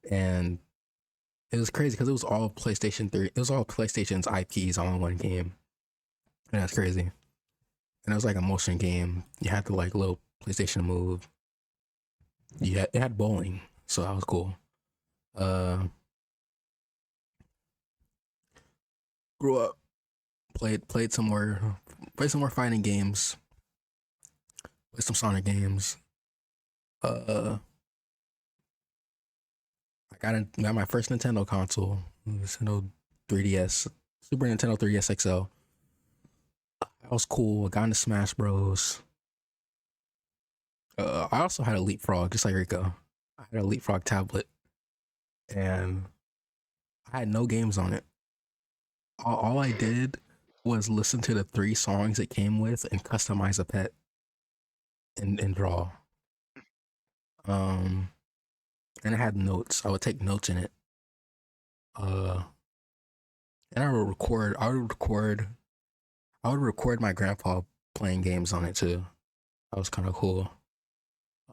And it was crazy because it was all PlayStation 3. It was all PlayStation's IPs all in one game. And that's crazy. And it was like a motion game. You had the like little PlayStation move. Yeah, it had bowling, so that was cool. Uh, Grew up, played some more fighting games, played some Sonic games. Uh, got my first Nintendo console, Nintendo 3DS, Super Nintendo 3DS XL. That was cool. I got into Smash Bros. I also had a Leapfrog, just like Rico. I had a Leapfrog tablet, and I had no games on it. All I did was listen to the 3 songs it came with and customize a pet and draw. Um, and I had notes. I would take notes in it. Uh, and I would record my grandpa playing games on it too. That was kind of cool.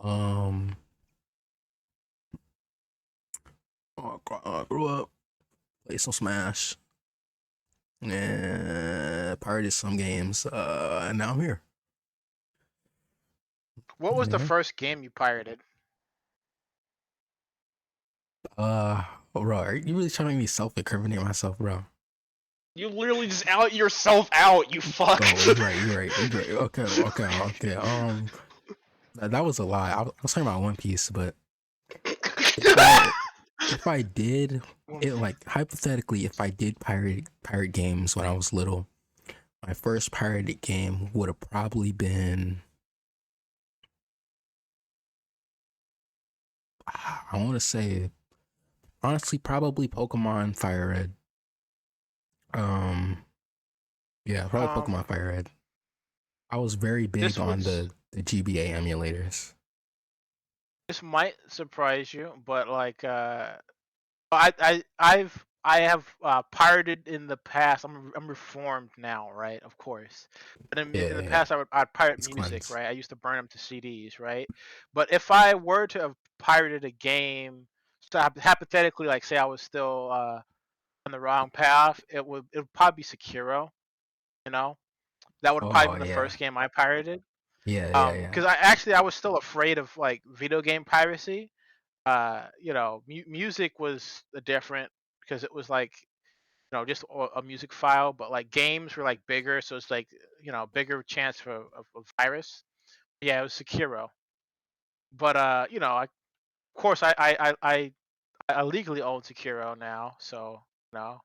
Um, I grew up, played some Smash, and pirated some games. And now I'm here. What was the Yeah. first game you pirated? Bro, are you really trying to make me self-incriminate myself, bro? You literally just out yourself out, you fuck. Oh, you're right. You're right. You're right. Okay. Okay. Okay. That was a lie. I was talking about One Piece, but if I if I did it, like hypothetically, if I did pirate games when I was little, my first pirated game would have probably been, I want to say, honestly, probably Pokemon Fire Red. Um, yeah, probably Um, Pokemon Fire Red. I was very big this on was the GBA emulators. this might surprise you, but like I have pirated in the past. I'm reformed now, right? Of course, but in the Yeah, past I'd pirate it's music, cleanse. right? I used to burn them to CDs, right? But if I were to have pirated a game, so hypothetically, like say I was still on the wrong path, it would probably be Sekiro. You know, that would have probably Oh been the yeah. first game I pirated. Yeah. Because I was still afraid of like video game piracy. Music was different because it was like just a music file, but like games were like bigger, so it's like bigger chance for a virus. Yeah, it was Sekiro, but of course I legally own Sekiro now, so no,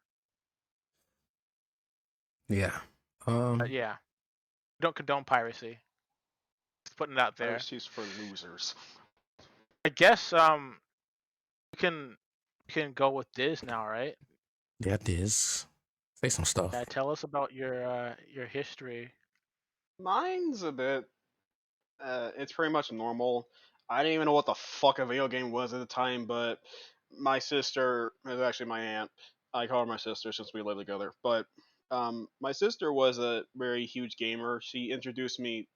Yeah. but yeah, don't condone piracy. Just putting it out there. Piracy's for losers. I guess we can go with this now, right? Yeah, this. Say some stuff. Yeah, tell us about your history. Mine's a bit. It's pretty much normal. I didn't even know what the fuck a video game was at the time, but my sister is actually my aunt. I call her my sister since we live together. But my sister was a very huge gamer. She introduced me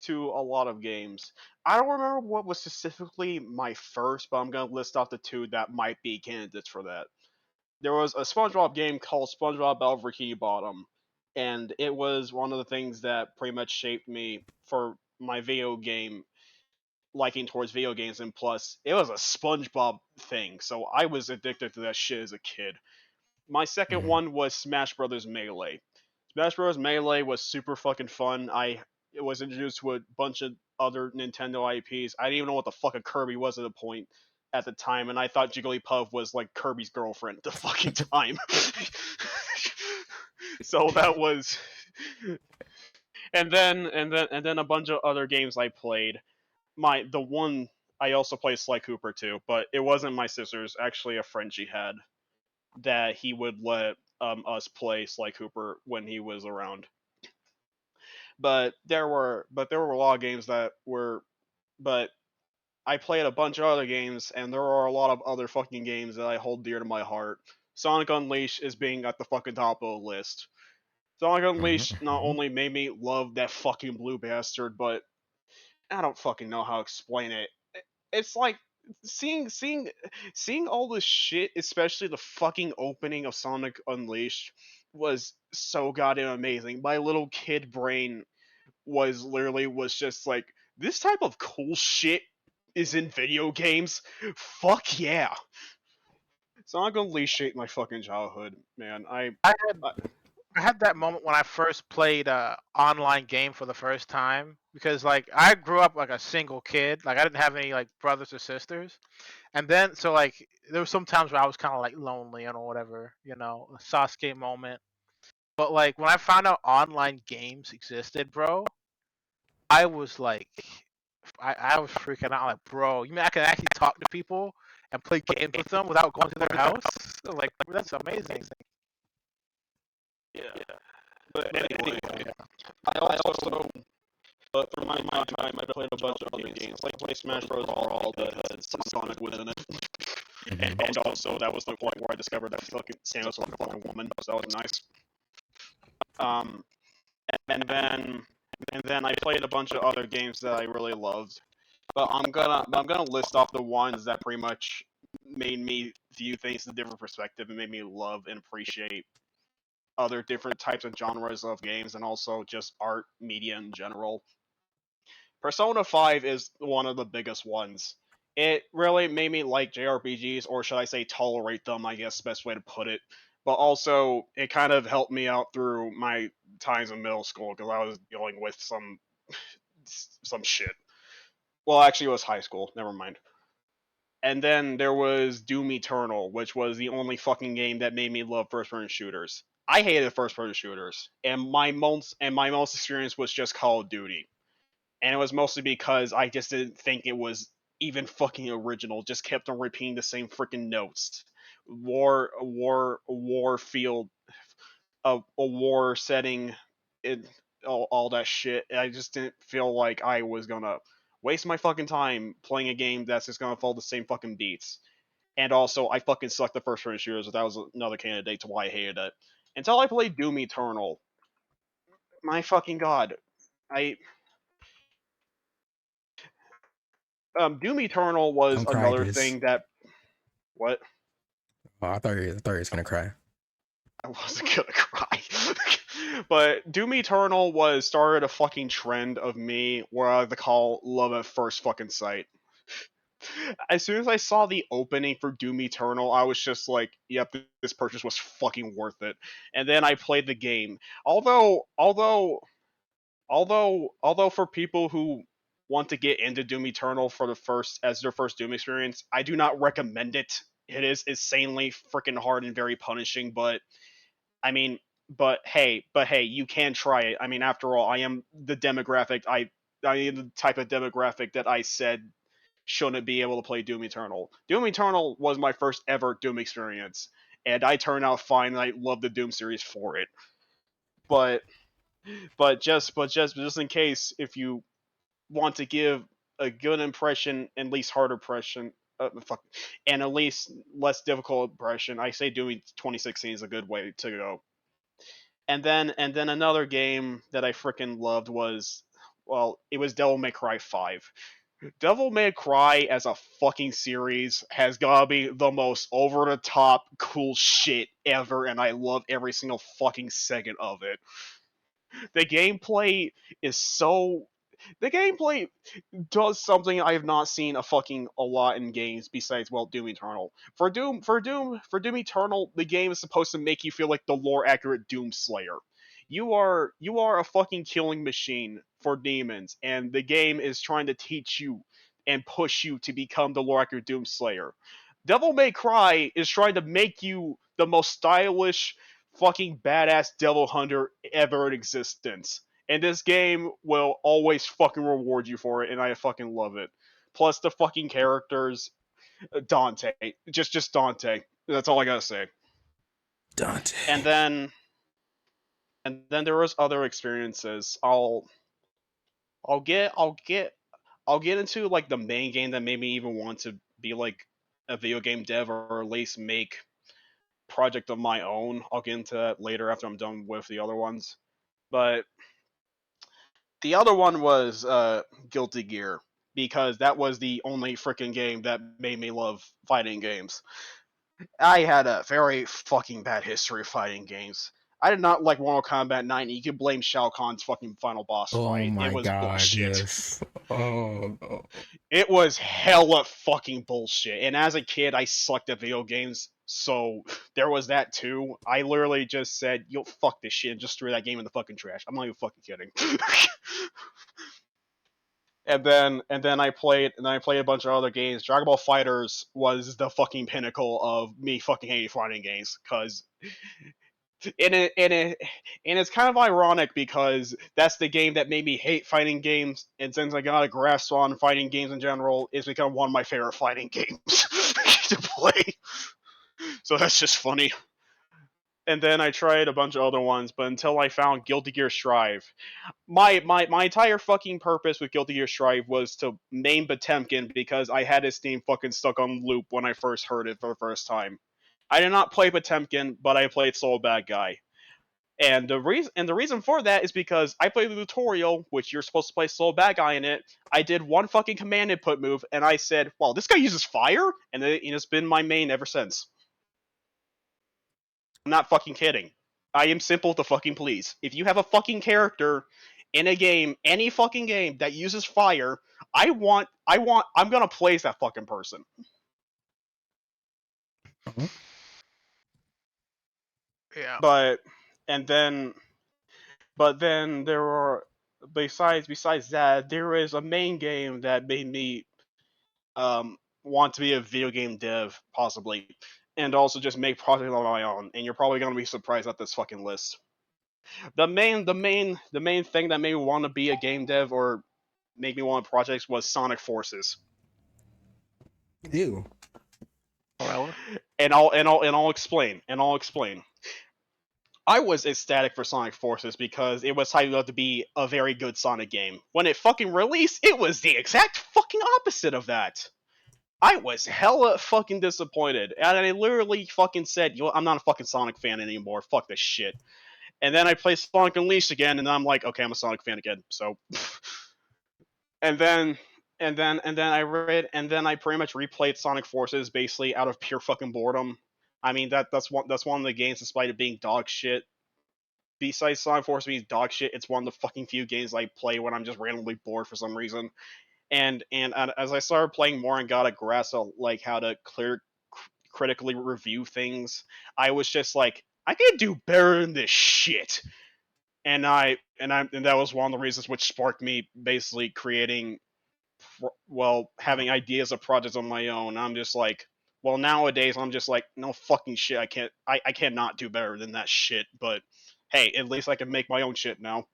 to a lot of games. I don't remember what was specifically my first, but I'm gonna list off the two that might be candidates for that. There was a SpongeBob game called SpongeBob Battle for Bikini Bottom, and it was one of the things that pretty much shaped me for my video game liking towards video games. And plus, it was a SpongeBob thing, so I was addicted to that shit as a kid. My second Mhm. one was Smash Brothers Melee. Smash Bros. Melee was super fucking fun. I was introduced to a bunch of other Nintendo IPs. I didn't even know what the fuck a Kirby was at the point at the time, and I thought Jigglypuff was like Kirby's girlfriend at the fucking time. So that was, and then a bunch of other games I played. The one I also played Sly Cooper too, but it wasn't my sister's. Actually, a friend she had that he would let us play Sly Cooper when he was around. But there were a lot of games that were. But I played a bunch of other games, and there are a lot of other fucking games that I hold dear to my heart. Sonic Unleashed is being at the fucking top of the list. Sonic Unleashed not Mhm. only made me love that fucking blue bastard, but I don't fucking know how to explain it. It's like seeing all this shit, especially the fucking opening of Sonic Unleashed, was so goddamn amazing. My little kid brain was just like, this type of cool shit is in video games. Fuck yeah. Sonic Unleashed shaped my fucking childhood, man. I had I I had that moment when I first played a online game for the first time because like I grew up like a single kid, like I didn't have any like brothers or sisters, and then so like there were some times where I was kind of like lonely and or whatever, a Sasuke moment. But like when I found out online games existed, bro, I was like, I was freaking out. Like, bro, you mean I can actually talk to people and play games with them without going to their house? Like that's amazing. yeah. But anyway, I also but for my time I played a bunch of other games. Like I played Smash Bros. Overall because Sonic was in it. Mhm. And also that was the point where I discovered that fucking Samus was a fucking woman, so that was nice. Um and then I played a bunch of other games that I really loved. But I'm gonna list off the ones that pretty much made me view things in a different perspective and made me love and appreciate other different types of genres of games and also just art media in general. Persona 5 is one of the biggest ones. It really made me like JRPGs, or should I say tolerate them, I guess best way to put it. But also, it kind of helped me out through my times in middle school because I was dealing with some shit. Well, actually, it was high school. Never mind. And then there was Doom Eternal, which was the only fucking game that made me love first-person shooters. I hated first-person shooters, and my most experience was just Call of Duty, and it was mostly because I just didn't think it was even fucking original. Just kept on repeating the same freaking notes. War field, a war setting, it, all that shit. I just didn't feel like I was gonna waste my fucking time playing a game that's just gonna follow the same fucking beats. And also, I fucking sucked the first person shooters. So that was another candidate to why I hated it. Until I played Doom Eternal. My fucking god, I Doom Eternal was Don't cry, another this. thing that what Oh, I thought you was gonna cry. I wasn't gonna cry. But Doom Eternal was started a fucking trend of me where I like to call love at first fucking sight. As soon as I saw the opening for Doom Eternal, I was just like, "Yep, this purchase was fucking worth it." And then I played the game. Although, for people who want to get into Doom Eternal for the first as their first Doom experience, I do not recommend it. It is insanely freaking hard and very punishing. I mean, but hey, you can try it. I mean, after all, I am the demographic. I am the type of demographic that I said shouldn't be able to play Doom Eternal. Doom Eternal was my first ever Doom experience, and I turned out fine. And I love the Doom series for it. But just in case, if you want to give a good impression, at least hard impression, fuck, and at least less difficult impression, I say Doom 2016 is a good way to go. And then another game that I freaking loved was, well, it was Devil May Cry 5. Devil May Cry as a fucking series has gotta be the most over the top cool shit ever, and I love every single fucking second of it. The gameplay is so. The gameplay does something I have not seen a lot in games besides, well, Doom Eternal. For Doom Eternal, the game is supposed to make you feel like the lore accurate Doom Slayer. You are a fucking killing machine for demons, and the game is trying to teach you and push you to become the lore accurate Doom Slayer. Devil May Cry is trying to make you the most stylish fucking badass devil hunter ever in existence. And this game will always fucking reward you for it, and I fucking love it. Plus the fucking characters, Dante, just Dante. That's all I gotta say. Dante. And then there was other experiences. I'll get I'll get I'll get into like the main game that made me even want to be like a video game dev, or at least make project of my own. I'll get into that later after I'm done with the other ones. But the other one was Guilty Gear, because that was the only freaking game that made me love fighting games. I had a very fucking bad history of fighting games. I did not like Mortal Kombat 9. You could blame Shao Kahn's fucking final boss Oh fight. It my was god, bullshit. yes. Oh no. It was hella fucking bullshit. And as a kid, I sucked at video games, so there was that too. I literally just said, "Yo, fuck this shit," and just threw that game in the fucking trash. I'm not even fucking kidding. And then I played a bunch of other games. Dragon Ball Fighters was the fucking pinnacle of me fucking hating fighting games, cause and it's kind of ironic because that's the game that made me hate fighting games, and since I got a grasp on fighting games in general, it's become one of my favorite fighting games to play. So that's just funny. And then I tried a bunch of other ones, but until I found Guilty Gear Strive, my entire fucking purpose with Guilty Gear Strive was to main Potemkin because I had his theme fucking stuck on loop when I first heard it for the first time. I did not play Potemkin, but I played Soul Bad Guy. And the reason for that is because I played the tutorial, which you're supposed to play Soul Bad Guy in it. I did one fucking command input move, and I said, "Well, this guy uses fire," and it's been my main ever since. I'm not fucking kidding. I am simple to fucking please. If you have a fucking character in a game, any fucking game that uses fire, I'm gonna place that fucking person. Uh-huh. Yeah. But and then, but then there are besides that, there is a main game that made me want to be a video game dev possibly, and also just make projects on my own. And you're probably gonna be surprised at this fucking list. The main thing that made me want to be a game dev or make me want projects was Sonic Forces. Ew. Well, And I'll explain. I was ecstatic for Sonic Forces because it was hyped up to be a very good Sonic game. When it fucking released, it was the exact fucking opposite of that. I was hella fucking disappointed, and I literally fucking said, "You know, I'm not a fucking Sonic fan anymore. Fuck this shit." And then I played Sonic Unleashed again, and I'm like, "Okay, I'm a Sonic fan again." So, and then and then I pretty much replayed Sonic Forces basically out of pure fucking boredom. I mean, that's one of the games, despite it being dog shit, besides Sonic Force being dog shit, it's one of the fucking few games I play when I'm just randomly bored for some reason. And as I started playing more and got a grasp of like how to critically review things, I was just like, I can do better than this shit. And that was one of the reasons which sparked me basically creating, well, having ideas of projects on my own. I'm just like, well, nowadays I'm just like, no fucking shit. I cannot do better than that shit. But hey, at least I can make my own shit now.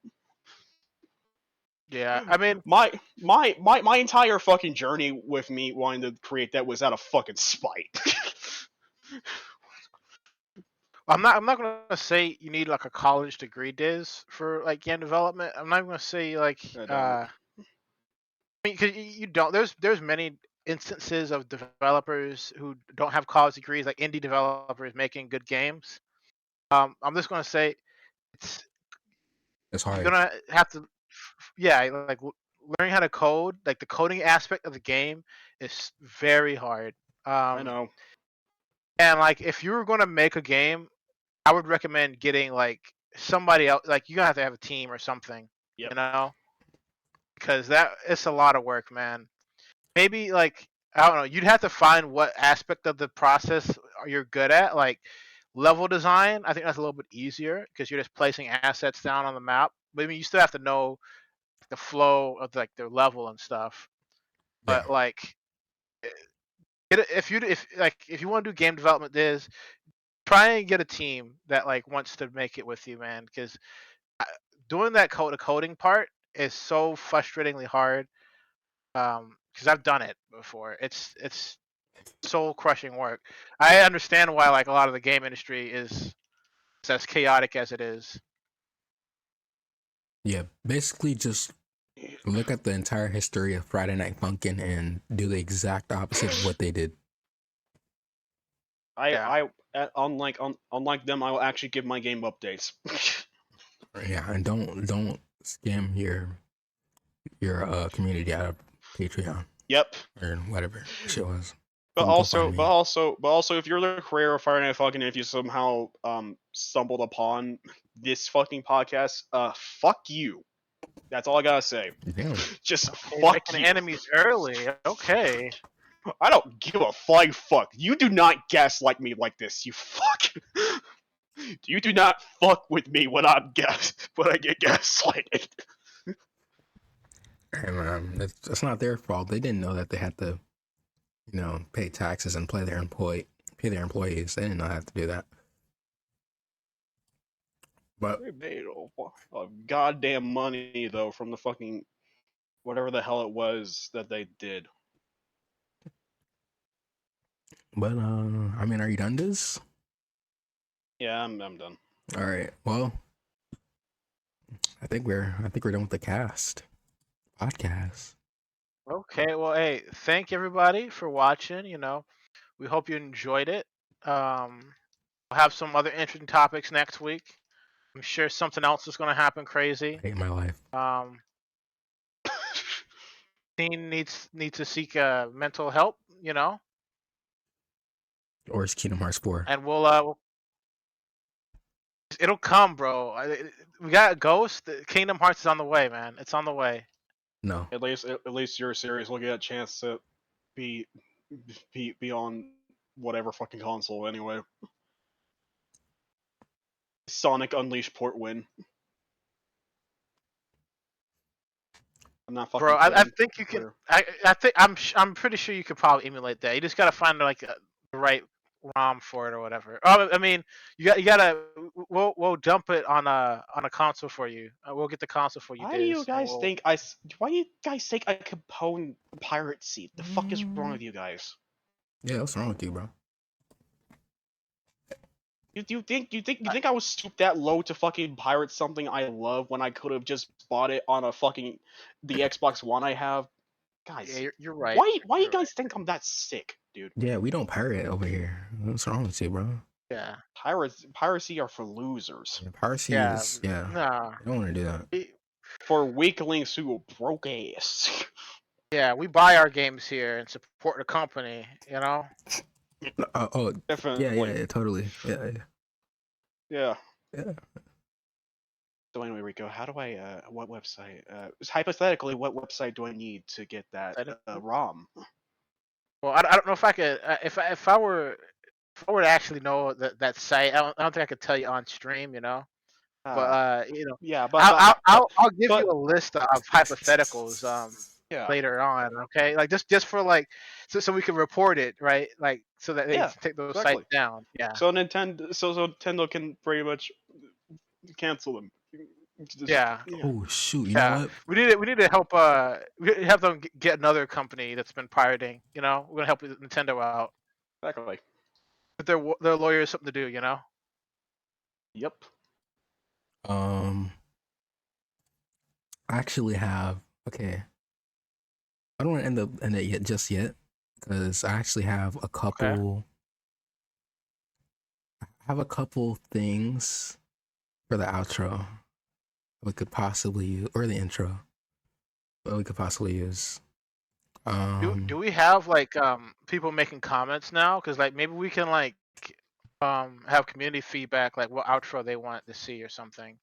Yeah, I mean, My entire fucking journey with me wanting to create that was out of fucking spite. I'm not gonna say you need like a college degree, Diz, for like game development. I'm not gonna say like I don't. I mean, because you don't. There's many instances of developers who don't have college degrees, like indie developers making good games. I'm just gonna say it's It's you're hard. gonna have to, yeah, like learning how to code. Like the coding aspect of the game is very hard. I Um, know. and like if you were gonna make a game, I would recommend getting like somebody else. Like you're gonna have to have a team or something, Yep. you know, because that it's a lot of work, man. Maybe like I don't know. You'd have to find what aspect of the process you're good at. Like level design, I think that's a little bit easier because you're just placing assets down on the map. But I mean, you still have to know the flow of like their level and stuff. Yeah. But like, if you want to do game development, is try and get a team that like wants to make it with you, man. Because doing the coding part is so frustratingly hard. Because I've done it before. It's soul crushing work. I understand why like a lot of the game industry is as chaotic as it is. Yeah. Basically, just look at the entire history of Friday Night Funkin' and do the exact opposite of what they did. Yeah. Unlike them, I will actually give my game updates. Yeah, and don't scam your community out of Patreon Yep. or whatever shit was. But You can go find also, me. if you're the creator of Fire Night Fucking, if you somehow stumbled upon this fucking podcast, fuck you. That's all I gotta say. Damn. Just Hey, fuck making you. enemies early. Okay. I don't give a flying fuck. You do not gaslight me like this. You fuck. You do not fuck with me when when I get gaslighted. And that's not their fault. They didn't know that they had to, pay taxes and pay their employees. They didn't know how to do that. But They made a goddamn money though from the fucking whatever the hell it was that they did. I mean, are you done this? Yeah, I'm done. All right. Well, I think we're done with the podcast. Okay. Well, hey, thank everybody for watching. We hope you enjoyed it. We'll have some other interesting topics next week. I'm sure something else is going to happen crazy. I hate my life. Um, Teen needs to seek mental help. Or it's Kingdom Hearts 4. And it'll come, bro. We got Ghost. Kingdom Hearts is on the way, man. It's on the way. No. At least your series will get a chance to be be on whatever fucking console anyway. Sonic Unleashed port win. I'm not fucking Bro, I kidding. think you can. I think I'm pretty sure you could probably emulate that. You just gotta find like the right ROM for it or whatever. Oh, I mean, you gotta. We'll dump it on a console for you. We'll get the console for you, Why do you Diz, and guys we'll. think I? Why do you guys think I compone piracy? The fuck is wrong with you guys? Yeah, what's wrong with you, bro? You think I would stoop that low to fucking pirate something I love when I could have just bought it on the Xbox One I have? Yeah, Guys, you're right. why you You're right. guys think I'm that sick, dude? Yeah, we don't pirate over here. What's wrong with you, bro? Yeah, Piracy are for losers. Yeah, piracy yeah. is, yeah. Nah. I don't want to do that. For weaklings who broke ass. Yeah, we buy our games here and support the company. Oh, yeah, Definitely. totally. Yeah, Yeah. yeah. So anyway, Rico, how do I? What website? Hypothetically, what website do I need to get that ROM? Well, I don't know if I could if I were to actually know that site. I don't think I could tell you on stream, you know. But Uh, you know, yeah, I'll give you but a list of hypotheticals yeah, later on. Okay, like just for like so we can report it, right? Like so that they yeah, can take those sites exactly. down. Yeah. So Nintendo can pretty much cancel them. Just Yeah. yeah, Oh shoot! You know Yeah, what? we need to help have them get another company that's been pirating. You know, we're gonna help Nintendo out. exactly. But their lawyers something to do. You know. Yep. Um, I actually have. Okay, I don't want to end it yet just yet because I actually have a Okay. couple. I have a couple things for the outro we could possibly use, or the intro, but we could possibly use. Do we have like people making comments now? Because like maybe we can like have community feedback, like what outro they want to see or something.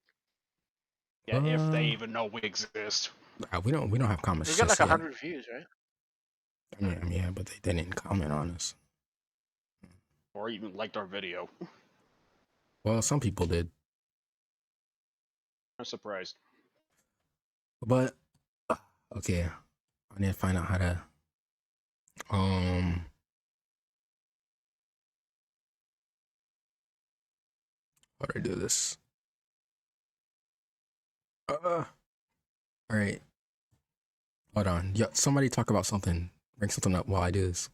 Yeah, if they even know we exist, we don't have We comments got like just yet. 100 views, right? I mean, yeah, but they didn't comment on us. or even liked our video. Well, some people did, I'm surprised. but okay. I need to find out um how do I do this? All right, hold on. Yeah, somebody talk about something. Bring something up while I do this.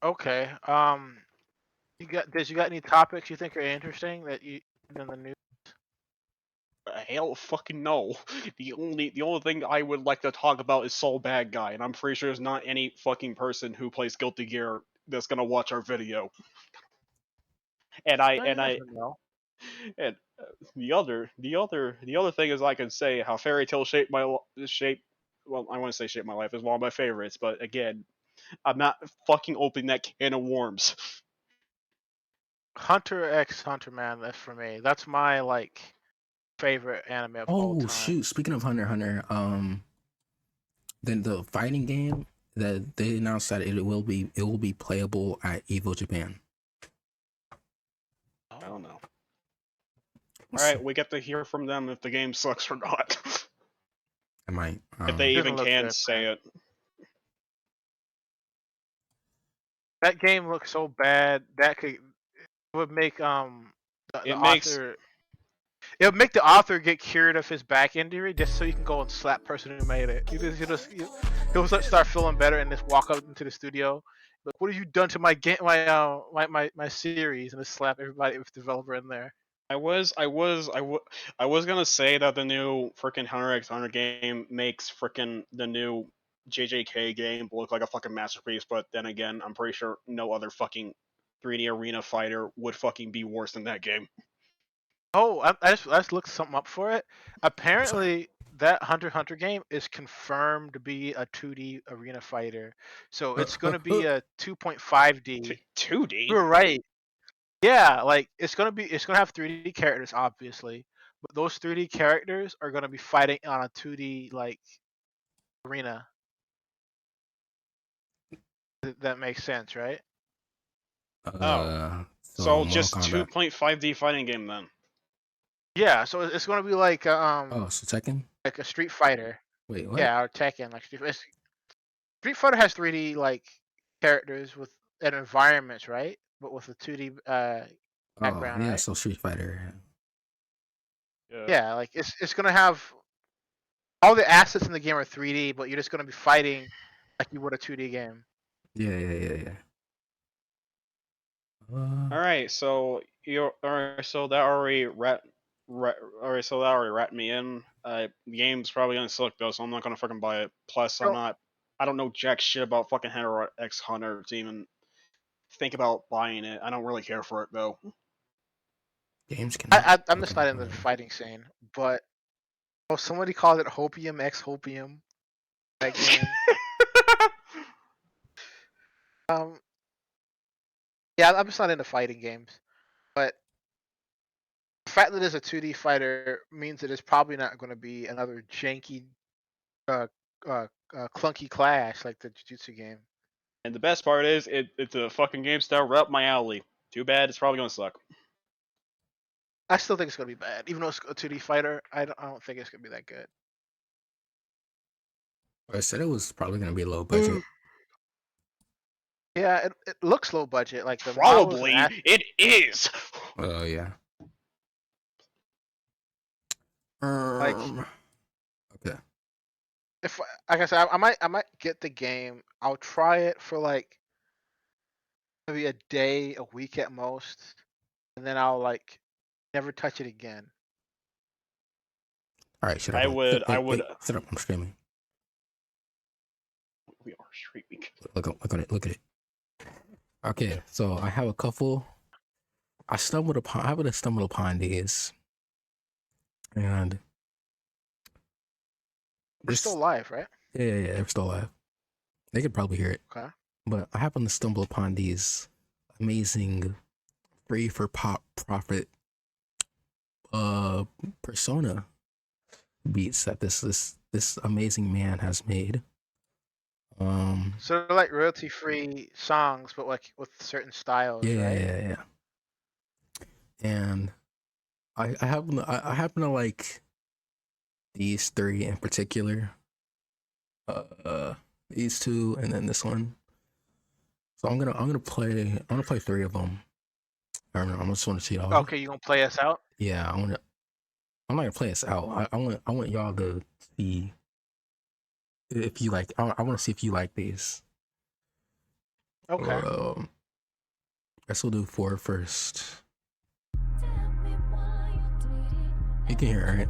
Okay. You got any topics you think are interesting that you in the news? Hell fucking no. The only thing I would like to talk about is Soul Bad Guy, and I'm pretty sure there's not any fucking person who plays Guilty Gear that's gonna watch our video. And I No, you and I never know. and the other thing is I can say how Fairy Tail shaped my shape. Well, I want to say shaped my life is one of my favorites, but again, I'm not fucking opening that can of worms. Hunter x Hunter, man. That's for me. That's my like favorite anime of all Oh time. shoot! Speaking of Hunter x Hunter, then the fighting game that they announced that it will be playable at Evo Japan. I don't Oh. know. All right, we get to hear from them if the game sucks or not. I might. If they Doesn't even look can good, say man. it. That game looks so bad that could would make the It makes author it would make the author get cured of his back injury just so he can go and slap person who made it. He'll start feeling better and just walk up into the studio. Like, what have you done to my game, my series, and just slap everybody with developer in there. I was gonna say that the new freaking Hunter x Hunter game makes freaking the new JJK game look like a fucking masterpiece, but then again, I'm pretty sure no other fucking 3D arena fighter would fucking be worse than that game. Oh, I just looked something up for it. I'm sorry. Apparently, that Hunter x Hunter game is confirmed to be a 2D arena fighter. So it's going to be a 2.5D. Two You D. were right. Yeah, like it's gonna have 3D characters, obviously, but those 3D characters are gonna be fighting on a 2D like arena. That makes sense, right? Oh, So so Mortal just Kombat. 2.5D fighting game then. Yeah, so it's gonna be Oh, so Tekken. like a Street Fighter. Wait, what? Yeah, or Tekken. Like Street Fighter has 3D like characters with and environments, right? But with a 2D Oh, background, yeah. right? So Street Fighter. Yeah. Yeah, like it's gonna have all the assets in the game are 3D, but you're just gonna be fighting like you would a 2D game. Yeah, yeah, yeah, yeah. All right, so so that already all right, so that already rat me in. The game's probably gonna suck though, so I'm not gonna fucking buy it. Plus, Bro, I don't know jack shit about fucking Hunter X Hunter to even think about buying it. I don't really care for it though. Games cannot I'm just fucking not in the run. fighting scene, but somebody called it Hopium X Hopium. That game. Um, yeah, I'm just not into fighting games, but fact that it's a 2D fighter means that it's probably not going to be another janky, uh, clunky clash like the Jujutsu game. And the best part is, it's a fucking game style right up my alley. Too bad it's probably gonna suck. I still think it's going to be bad, even though it's a 2D fighter. I don't think it's going to be that good. I said it was probably gonna be low budget. Yeah, it looks low budget. Like the Probably models it is. Oh yeah. Like- Okay. if like I said, I might get the game. I'll try it for like maybe a day, a week at most, and then I'll like never touch it again. All right. Shut up. I would. Wait, shut up. I'm streaming. We are streaming. Look at it. Look at it. Okay, so I have a couple. I happened to stumble upon these, and We're still live, right? yeah, they're still live. They could probably hear it. Okay. But I happened to stumble upon these amazing free for profit Persona beats that this amazing man has made. So they're like royalty free songs, but like with certain styles, right? Yeah. And I happen to like these three in particular. These two and then this one. So I'm gonna play three of them. I just want to see y'all. Okay, you gonna play us out? Yeah, I'm not gonna play us out. I want y'all to see if you like. I want to see if you like these. Okay. Guess we'll do 4 first. You can hear it.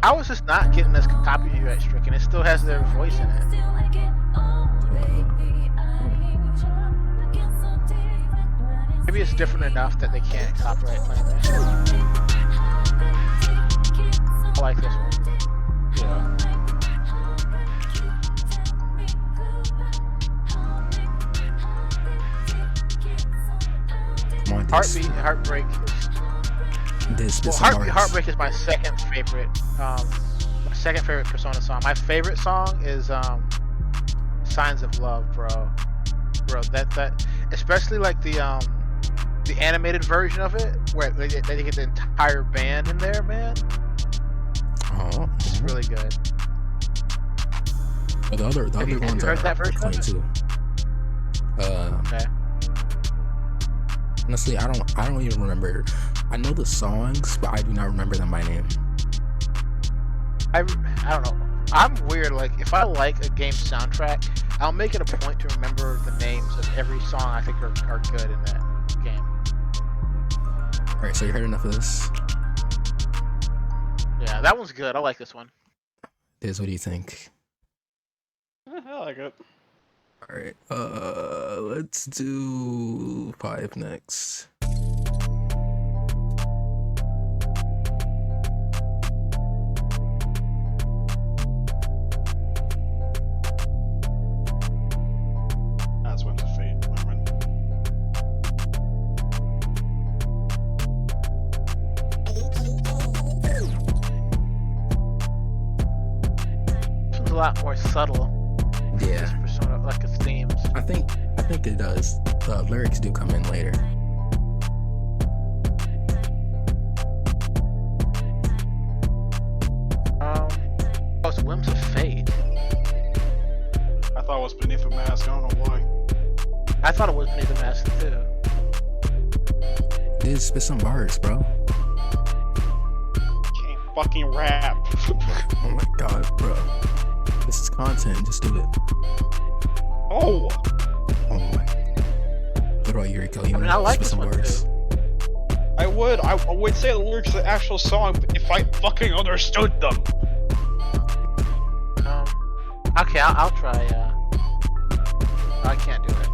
I was just not getting this copyright stricken. It still has their voice in it. Maybe it's different enough that they can't copyright playing this. I like this one. Yeah. Come on, Heartbreak. Heartbreak is my second favorite. My second favorite Persona song. My favorite song is "Signs of Love," bro. That especially like the animated version of it, where they get the entire band in there, man. Oh, it's really good. Well, the other ones are clean too. Okay. Honestly, I don't even remember. I know the songs, but I do not remember them by name. I don't know. I'm weird. Like if I like a game soundtrack, I'll make it a point to remember the names of every song I think are good in that game. All right, so you heard enough of this? Yeah, that one's good. I like this one. Diz, what do you think? I like it. All right, let's do 5 next. That's when the fate. This one's a lot more subtle. Yeah. This Persona, like its themes. I think it does. The lyrics do come in later. It's Whims of Fate. I thought it was Beneath a Mask. I don't know why. I thought it was Beneath the Mask too. Diz, spit some bars, bro. Can't fucking rap. Oh my god, bro. This is content. Just do it. Oh. Oh my. What about you, Rico? You I like spit this some one bars? too. I would say the lyrics of the actual song if I fucking understood them. Okay, I'll try. I can't do it.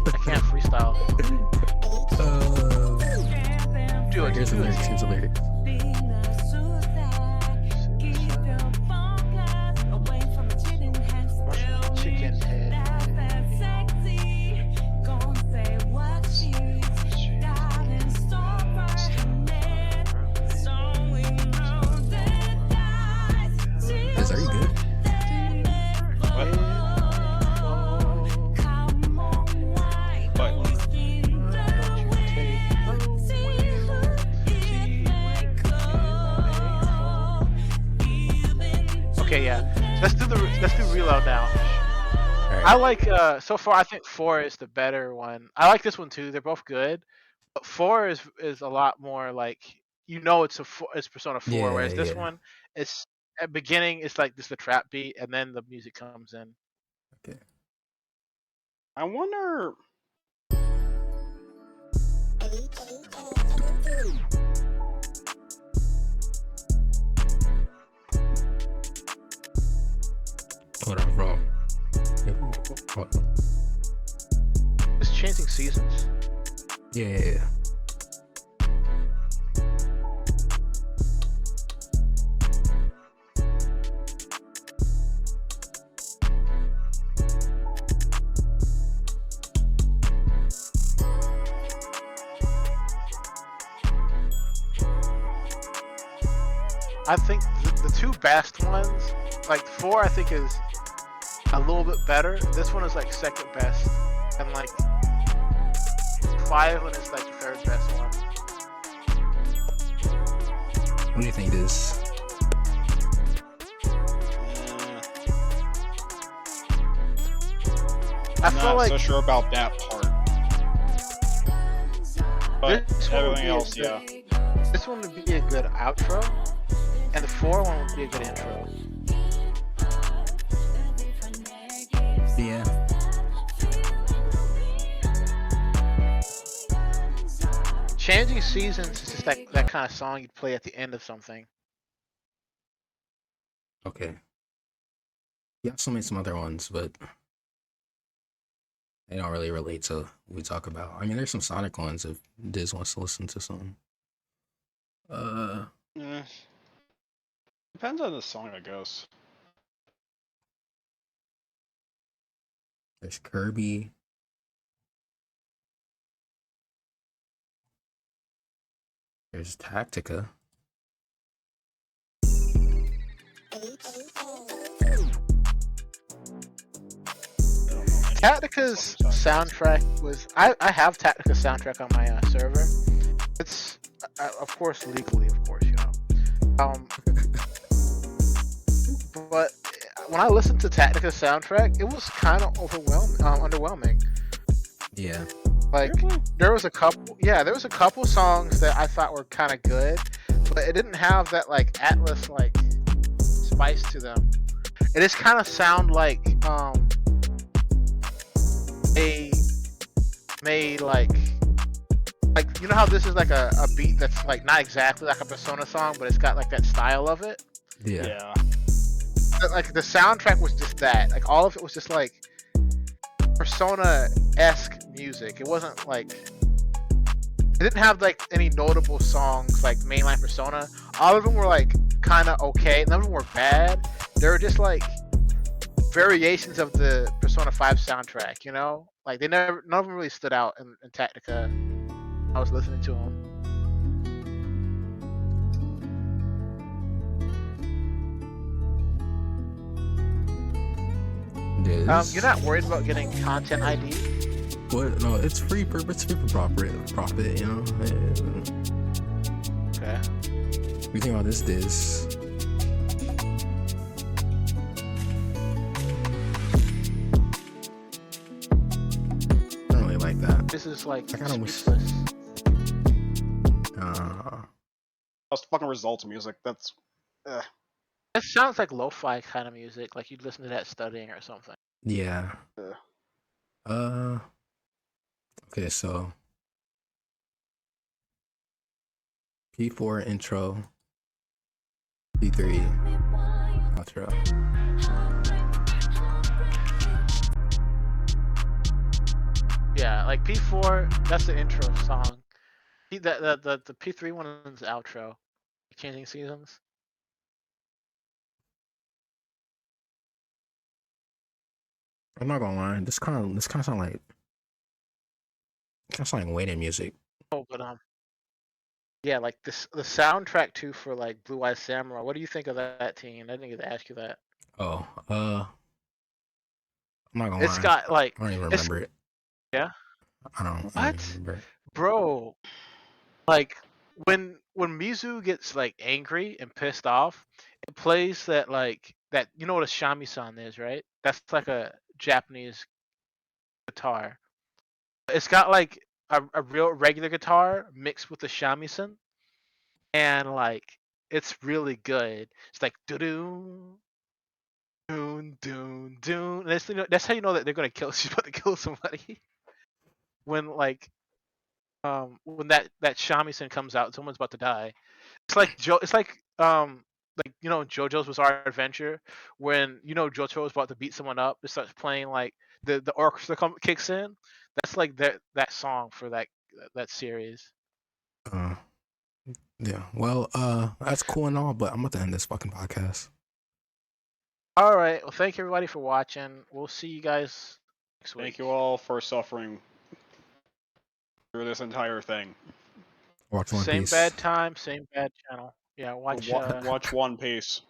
I can't freestyle. Do it. Here's the lyrics. Here's the lyrics. Chicken head. Okay, yeah. Let's do reload now. All I right. like so far. I think 4 is the better one. I like this one too. They're both good, but 4 is a lot more like it's Persona 4, Yeah, whereas this yeah. one is at beginning it's like just the trap beat and then the music comes in. Okay. I wonder. Hold on, bro. Hold on. Just changing seasons. Yeah, yeah, yeah. I think the two best ones, like 4, I think is a little bit better. This one is like second best, and like 5 one is like the third best one. What do you think this? I I'm feel not like so sure about that part. But this one would everything be else, a yeah. good, this one would be a good outro, and the 4 one would be a good intro. Yeah. Changing seasons is just that kind of song you'd play at the end of something. Okay. He also made some other ones, but they don't really relate to what we talk about. I mean, there's some Sonic ones if Diz wants to listen to some. Eh. Depends on the song, I guess. There's Kirby. There's Tactica. Tactica's soundtrack was I have Tactica's soundtrack on my server. It's of course legally, of course, you know. But when I listened to Tactica's soundtrack, it was kind of underwhelming. Yeah. Like Really? there was a couple songs that I thought were kind of good, but it didn't have that like Atlas like spice to them. It just kind of sound like they made like you know how this is like a beat that's like not exactly like a Persona song, but it's got like that style of it. Yeah. Yeah. Like the soundtrack was just that. Like all of it was just like Persona-esque music. It wasn't like it didn't have like any notable songs like mainline Persona. All of them were like kind of okay. None of them were bad. They were just like variations of the Persona 5 soundtrack. You know, like none of them really stood out in Tactica. I was listening to them. Diz. You're not worried about getting content ID? What? No, it's free for profit, you know. Okay. We think about this Diz. I don't really like that. This is like I kinda wish- speechless. That's fucking results music. That's. It sounds like lo-fi kind of music, like you'd listen to that studying or something. Yeah. Uh. Okay, so P4 intro, P3 outro. Yeah, like P4, that's the intro song. The P3 one is the outro. Changing seasons. I'm not gonna lie, this kind of sound like waiting music. Oh, but yeah, like this the soundtrack too for like Blue Eye Samurai. What do you think of that team? I didn't get to ask you that. Oh, I'm not gonna It's lie. got like I don't even remember it. Yeah. I don't even What? remember it. Bro, like when Mizu gets like angry and pissed off, it plays that like that you know what a shamisen is, right? That's like a Japanese guitar. It's got like a real regular guitar mixed with the shamisen, and like it's really good. It's like doo doo doon doon doon. That's how you know that they're gonna kill. She's about to kill somebody when like when that shamisen comes out, someone's about to die. It's like It's like you know JoJo's Bizarre Adventure when you know Jotaro's about to beat someone up. It starts playing like the orchestra kicks in. That's like that song for that series. Uh, yeah. Well, that's cool and all, but I'm about to end this fucking podcast. All right. Well, thank you everybody for watching. We'll see you guys next week. Thank you all for suffering through this entire thing. Watch One Same Piece. bad time, same bad channel. Yeah, watch Watch One Piece.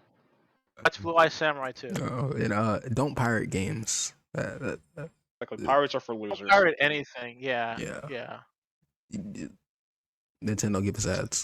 Blue Eye Samurai too. And don't pirate games. Exactly. Pirates are for Don't losers. pirate anything. Yeah. Yeah. Yeah. Nintendo give us ads.